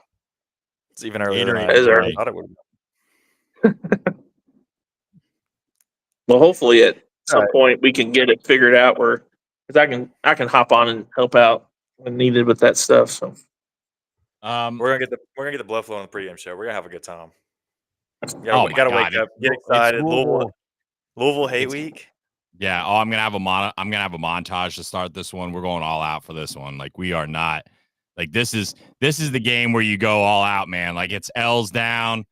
[SPEAKER 3] It's even earlier than I thought it would be.
[SPEAKER 2] Well, hopefully at some point we can get it figured out because I can hop on and help out when needed with that stuff. So
[SPEAKER 3] we're gonna get the blood flow on the pregame show. We're gonna have a good time. You gotta wake up, get excited. Louisville Hate Week.
[SPEAKER 1] Yeah. Oh, I'm gonna have a montage to start this one. We're going all out for this one. Like, we are not. Like, this is the game where you go all out, man. Like, it's L's down.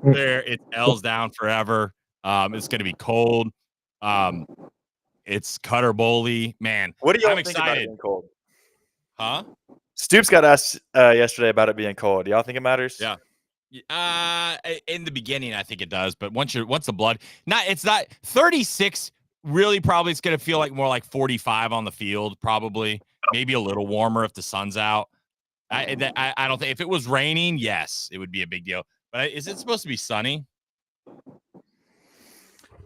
[SPEAKER 1] It's L's down forever. It's gonna be cold. It's Cutter Bowley, man.
[SPEAKER 3] What do you
[SPEAKER 1] I'm
[SPEAKER 3] think
[SPEAKER 1] excited.
[SPEAKER 3] about it being cold?
[SPEAKER 1] Huh?
[SPEAKER 3] Stoops got asked yesterday about it being cold. Do y'all think it matters?
[SPEAKER 1] Yeah. In the beginning, I think it does, but once the blood, it's not 36. Really, probably it's gonna feel like more like 45 on the field. Probably, maybe a little warmer if the sun's out. I don't think if it was raining, yes, it would be a big deal. But is it supposed to be sunny?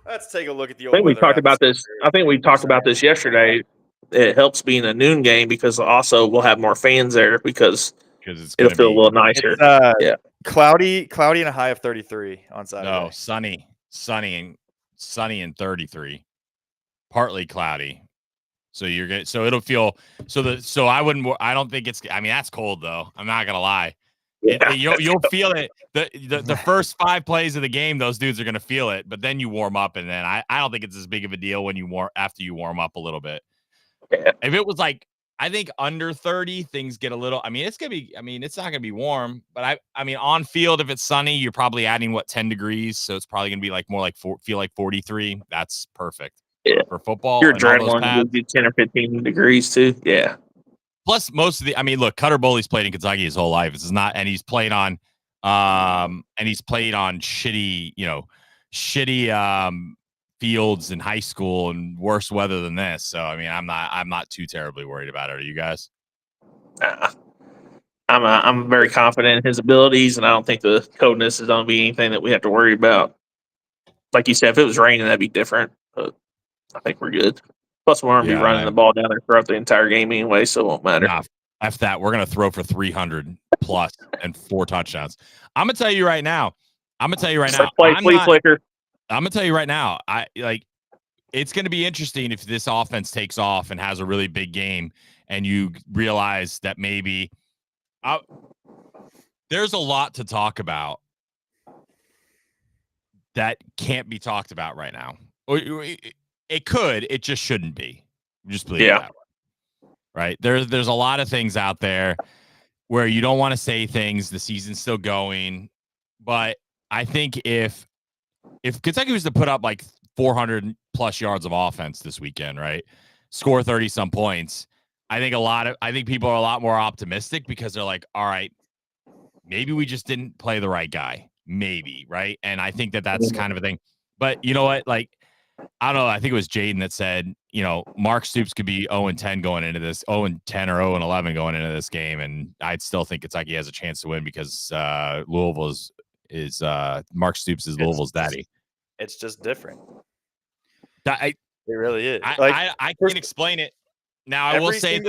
[SPEAKER 3] Let's take a look at the.
[SPEAKER 2] I think we talked about this. I think we talked about this yesterday. It helps being a noon game because also we'll have more fans there because it'll feel a little nicer.
[SPEAKER 3] Yeah, cloudy and a high of 33 on Saturday.
[SPEAKER 1] No, sunny and 33. Partly cloudy. So you're good. So it'll feel I don't think it's. I mean, that's cold though. I'm not gonna lie. You'll feel it. The first 5 plays of the game, those dudes are gonna feel it. But then you warm up, and then I don't think it's as big of a deal when after you warm up a little bit.
[SPEAKER 2] Yeah.
[SPEAKER 1] If it was like, I think under 30, things get a little. I mean, it's not gonna be warm, but I mean, on field, if it's sunny, you're probably adding 10 degrees, so it's probably gonna be like more like feel like 43. That's perfect.
[SPEAKER 2] Yeah.
[SPEAKER 1] For football.
[SPEAKER 2] Your adrenaline gives you 10 or 15 degrees too. Yeah.
[SPEAKER 1] Plus, most of look, Cutter Bowley's played in Kentucky his whole life. This is not, and he's played on, shitty, fields in high school and worse weather than this. So I mean, I'm not too terribly worried about it. Are you guys?
[SPEAKER 2] I'm very confident in his abilities, and I don't think the coldness is going to be anything that we have to worry about. Like you said, if it was raining, that'd be different. But I think we're good. Plus, we're going to be running the ball down there throughout the entire game anyway, so it won't matter.
[SPEAKER 1] Nah, F that. We're going to throw for 300 plus and 4 touchdowns. I'm going to tell you right now. I'm going to tell you right now. I'm going to tell you right now. It's going to be interesting if this offense takes off and has a really big game, and you realize that maybe there's a lot to talk about that can't be talked about right now. It could. It just shouldn't be. Just believe that way. Right? There's a lot of things out there where you don't want to say things. The season's still going, but I think if Kentucky was to put up like 400 plus yards of offense this weekend, right, score 30 some points, I think people are a lot more optimistic because they're like, all right, maybe we just didn't play the right guy, maybe, right? And I think that's kind of a thing. But you know what? Like, I don't know. I think it was Jaden that said, Mark Stoops could be 0-10 going into this, 0-10 or 0-11 going into this game, and I'd still think Kentucky has a chance to win because Louisville is Mark Stoops is Louisville's daddy.
[SPEAKER 3] It's just different.
[SPEAKER 1] It
[SPEAKER 3] really is.
[SPEAKER 1] I can't explain it. Now I will say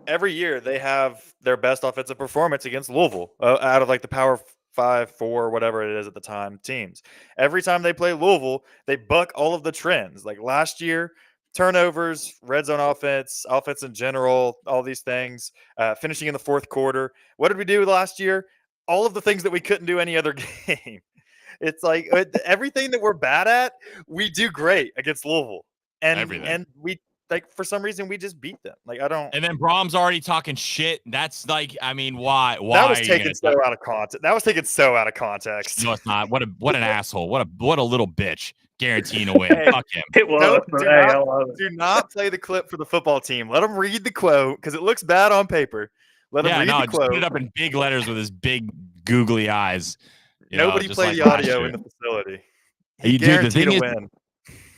[SPEAKER 3] every year they have their best offensive performance against Louisville out of like the Power 5, 4, whatever it is at the time teams. Every time they play Louisville, they buck all of the trends. Like last year, turnovers, red zone offense in general, all these things, finishing in the fourth quarter. What did we do last year? All of the things that we couldn't do any other game. It's like everything that we're bad at, we do great against Louisville. And we, like, for some reason, we just beat them. Like, I don't.
[SPEAKER 1] And then Brahms already talking shit. That's like, I mean, why?
[SPEAKER 3] That was taken so out of context.
[SPEAKER 1] No, it's not. What an asshole. What a little bitch. Guaranteeing to win.
[SPEAKER 3] Hey,
[SPEAKER 1] Fuck him.
[SPEAKER 2] It was.
[SPEAKER 3] Do not play the clip for the football team. Let them read the quote because it looks bad on paper. Let them read the quote.
[SPEAKER 1] Just put it up in big letters with his big googly eyes.
[SPEAKER 3] Nobody play the audio in the facility. He guaranteed to win.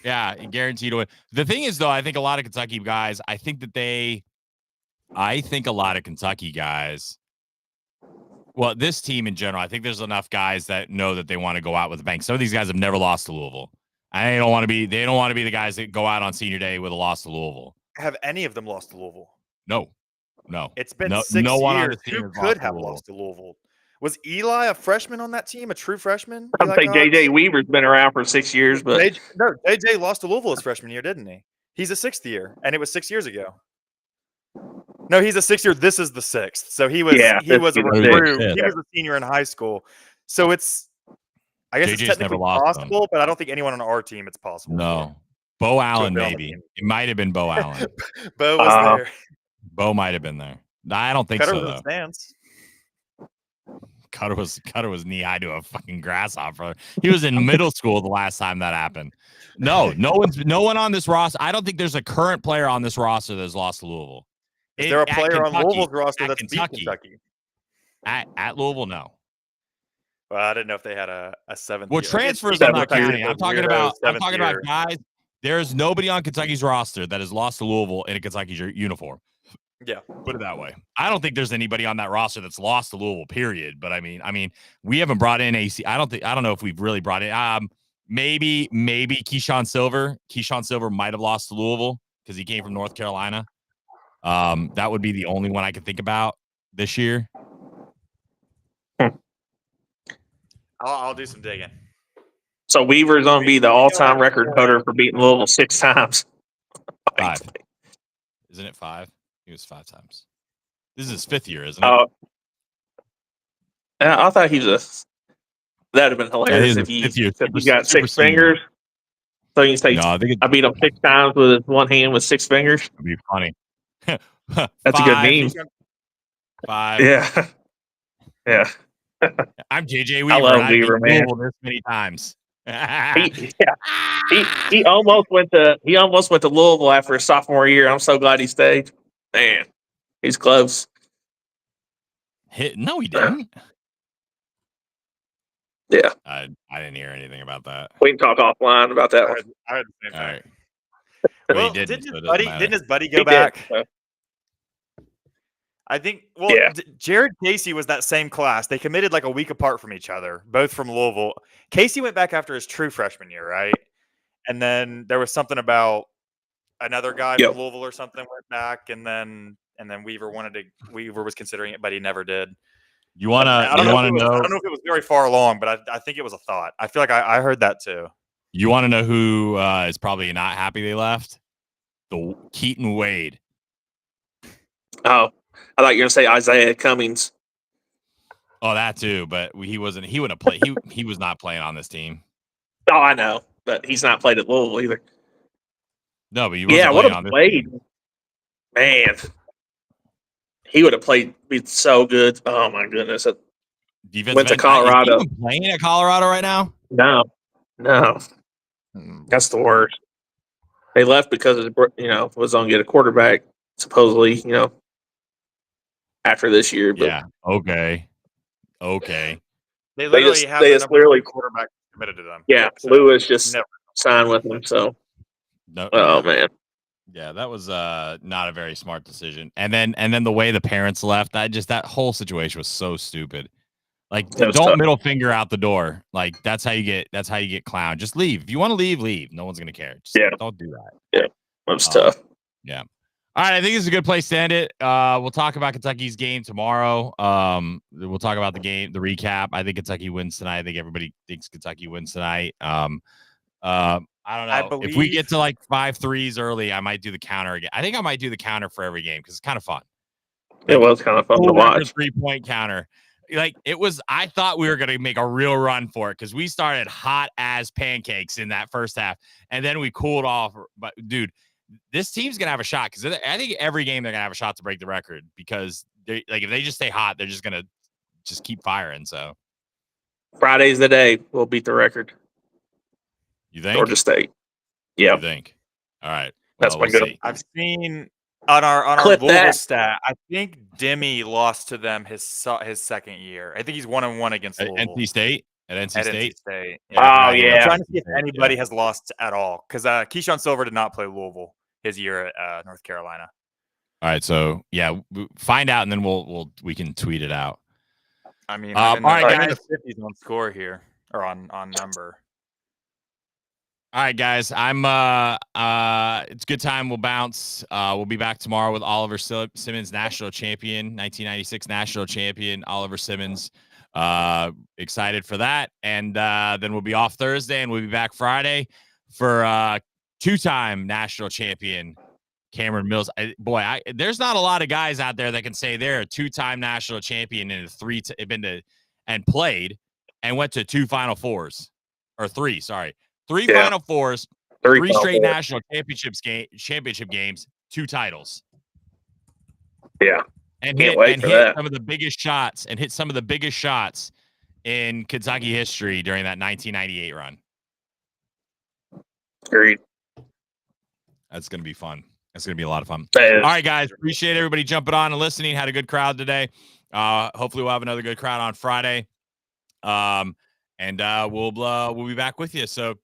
[SPEAKER 1] Yeah, guaranteed to win. The thing is, though, I think a lot of Kentucky guys, I think a lot of Kentucky guys, well, this team in general, I think there's enough guys that know that they want to go out with a bang. Some of these guys have never lost to Louisville. And they don't want to be the guys that go out on senior day with a loss to Louisville.
[SPEAKER 3] Have any of them lost to Louisville?
[SPEAKER 1] No.
[SPEAKER 3] It's been 6 years. Who could have lost to Louisville? Was Eli a freshman on that team, a true freshman?
[SPEAKER 2] I'd say J.J. Weaver's been around for 6 years, but
[SPEAKER 3] J.J. lost to Louisville his freshman year, didn't he? He's a 6th year, and it was 6 years ago. No, he's a 6th year. This is the 6th, so he was a recruit. He was a senior in high school, so it's. I guess
[SPEAKER 1] JJ's
[SPEAKER 3] it's technically possible, but I don't think anyone on our team it's possible.
[SPEAKER 1] No, Bo Allen maybe. It might have been Bo Allen.
[SPEAKER 3] Bo was there.
[SPEAKER 1] Bo might have been there. I don't think so though.
[SPEAKER 3] Stands.
[SPEAKER 1] Cutter was knee high to a fucking grasshopper. He was in middle school the last time that happened. No one on this roster. I don't think there's a current player on this roster that's lost to Louisville.
[SPEAKER 3] Is there a player on Louisville's roster that's beat Kentucky?
[SPEAKER 1] At Louisville, no.
[SPEAKER 3] Well, I didn't know if they had a 7th.
[SPEAKER 1] Well, transfers I'm not counting. I'm talking about guys. There's nobody on Kentucky's roster that has lost to Louisville in a Kentucky uniform.
[SPEAKER 3] Yeah,
[SPEAKER 1] put it that way. I don't think there's anybody on that roster that's lost to Louisville. Period. But I mean, we haven't brought in AC. I don't know if we've really brought in. Maybe Keyshawn Silver. Keyshawn Silver might have lost to Louisville because he came from North Carolina. That would be the only one I can think about this year.
[SPEAKER 3] I'll do some digging.
[SPEAKER 2] So Weaver's going to be the all-time record cutter for beating Louisville 6 times.
[SPEAKER 1] 5. Isn't it 5? He was 5 times. This is his 5th year, isn't it?
[SPEAKER 2] I thought he was that'd have been hilarious if he got 6 fingers. So you can say, I beat him 6 times with his one hand with 6 fingers.
[SPEAKER 1] That'd be funny.
[SPEAKER 2] That's a good meme.
[SPEAKER 1] 5.
[SPEAKER 2] Yeah. Yeah.
[SPEAKER 1] I'm JJ Weaver.
[SPEAKER 2] I love Weaver, man.
[SPEAKER 1] This many times.
[SPEAKER 2] He almost went to Louisville after his sophomore year. I'm so glad he stayed. Man, he's close.
[SPEAKER 1] No, he didn't.
[SPEAKER 2] Yeah,
[SPEAKER 1] I didn't hear anything about that.
[SPEAKER 2] we can talk offline about that one.
[SPEAKER 3] I heard the same
[SPEAKER 1] All
[SPEAKER 3] thing.
[SPEAKER 1] right. Well,
[SPEAKER 3] Well,
[SPEAKER 1] he didn't, so it doesn't
[SPEAKER 3] didn't
[SPEAKER 1] matter.
[SPEAKER 3] his buddy go
[SPEAKER 2] He did,
[SPEAKER 3] back?
[SPEAKER 2] so.
[SPEAKER 3] I think. Well,
[SPEAKER 2] Yeah.
[SPEAKER 3] Jared Casey was that same class. They committed like a week apart from each other, both from Louisville. Casey went back after his true freshman year, right? And then there was something about another guy
[SPEAKER 2] Yep.
[SPEAKER 3] from Louisville or something went back, and then Weaver was considering it, but he never did.
[SPEAKER 1] You wanna know?
[SPEAKER 3] I don't know if it was very far along, but I think it was a thought. I feel like I heard that too.
[SPEAKER 1] You want to know who is probably not happy they left? The Keaton Wade.
[SPEAKER 2] Oh, I thought you were gonna say Isaiah Cummings.
[SPEAKER 1] Oh, that too. But he wasn't. He wouldn't have played. He was not playing on this team.
[SPEAKER 2] Oh, I know, but he's not played at Louisville either.
[SPEAKER 1] No, but he wasn't
[SPEAKER 2] Yeah, would
[SPEAKER 1] playing
[SPEAKER 2] have
[SPEAKER 1] on this
[SPEAKER 2] played.
[SPEAKER 1] team.
[SPEAKER 2] Man, he would have played. Be so good. Oh my goodness.
[SPEAKER 1] Defensive
[SPEAKER 2] Went to
[SPEAKER 1] end.
[SPEAKER 2] Colorado.
[SPEAKER 1] Is he even playing at Colorado right now?
[SPEAKER 2] No. That's the worst. They left because was going to get a quarterback supposedly. After this year, but
[SPEAKER 1] Yeah. Okay.
[SPEAKER 3] They literally
[SPEAKER 2] just-
[SPEAKER 3] have
[SPEAKER 2] they
[SPEAKER 3] the
[SPEAKER 2] just
[SPEAKER 3] number
[SPEAKER 2] literally-
[SPEAKER 3] 1 quarterback committed to them.
[SPEAKER 2] yeah,
[SPEAKER 3] So,
[SPEAKER 2] Lewis just
[SPEAKER 3] never.
[SPEAKER 2] signed with them. So,
[SPEAKER 1] No,
[SPEAKER 2] oh man,
[SPEAKER 1] yeah, that was not a very smart decision. And then the way the parents left, that whole situation was so stupid. Like,
[SPEAKER 2] That was
[SPEAKER 1] don't
[SPEAKER 2] tough.
[SPEAKER 1] middle finger out the door. Like, that's how you get clowned. Just leave. If you want to leave. No one's gonna care. Just don't do that.
[SPEAKER 2] that was tough.
[SPEAKER 1] Yeah. All right, I think this is a good place to end it. We'll talk about Kentucky's game tomorrow. We'll talk about the game, the recap. I think Kentucky wins tonight. I think everybody thinks Kentucky wins tonight. I don't know. If we get to like 5 threes early, I might do the counter again. I think I might do the counter for every game because it's kind of fun.
[SPEAKER 2] It was kind of fun to watch.
[SPEAKER 1] 3-point counter. Like it was, I thought we were going to make a real run for it because we started hot as pancakes in that first half, and then we cooled off. But dude, this team's going to have a shot because I think every game they're going to have a shot to break the record because if they just stay hot, they're just going to just keep firing. So
[SPEAKER 2] Friday's the day we'll beat the record.
[SPEAKER 1] You think?
[SPEAKER 2] Georgia State. Yeah,
[SPEAKER 1] You think? All right.
[SPEAKER 2] That's my good.
[SPEAKER 1] See.
[SPEAKER 3] I've seen on our
[SPEAKER 2] Clip
[SPEAKER 3] Louisville
[SPEAKER 2] that.
[SPEAKER 3] stat. I think Demi lost to them his second year. I think he's 1-1 against
[SPEAKER 1] At
[SPEAKER 3] Louisville.
[SPEAKER 1] NC State. At NC State.
[SPEAKER 2] Oh, yeah.
[SPEAKER 3] I'm trying to see if anybody has lost at all because Keyshawn Silver did not play Louisville his year at North Carolina.
[SPEAKER 1] All right. So yeah, find out and then we can tweet it out.
[SPEAKER 3] I mean,
[SPEAKER 1] all right,
[SPEAKER 3] I'm in
[SPEAKER 1] guys.
[SPEAKER 3] the 50s on score here or on number.
[SPEAKER 1] All right, guys. I'm it's a good time. We'll bounce. We'll be back tomorrow with Oliver Simmons, national champion, 1996 national champion, Oliver Simmons. Excited for that. And then we'll be off Thursday and we'll be back Friday for two-time national champion Cameron Mills. There's not a lot of guys out there that can say they're a two-time national champion and and played and went to two Final Fours or three. Sorry. Three Final Fours, three straight national championship games, 2 titles.
[SPEAKER 2] Yeah.
[SPEAKER 1] And
[SPEAKER 2] Can't
[SPEAKER 1] hit
[SPEAKER 2] wait for
[SPEAKER 1] hit
[SPEAKER 2] that.
[SPEAKER 1] some of the biggest shots in Kentucky history during that 1998 run.
[SPEAKER 2] Agreed.
[SPEAKER 1] That's going to be fun. That's going to be a lot of fun.
[SPEAKER 2] That is.
[SPEAKER 1] All right, guys. Appreciate everybody jumping on and listening. Had a good crowd today. Hopefully we'll have another good crowd on Friday. And we'll be back with you. So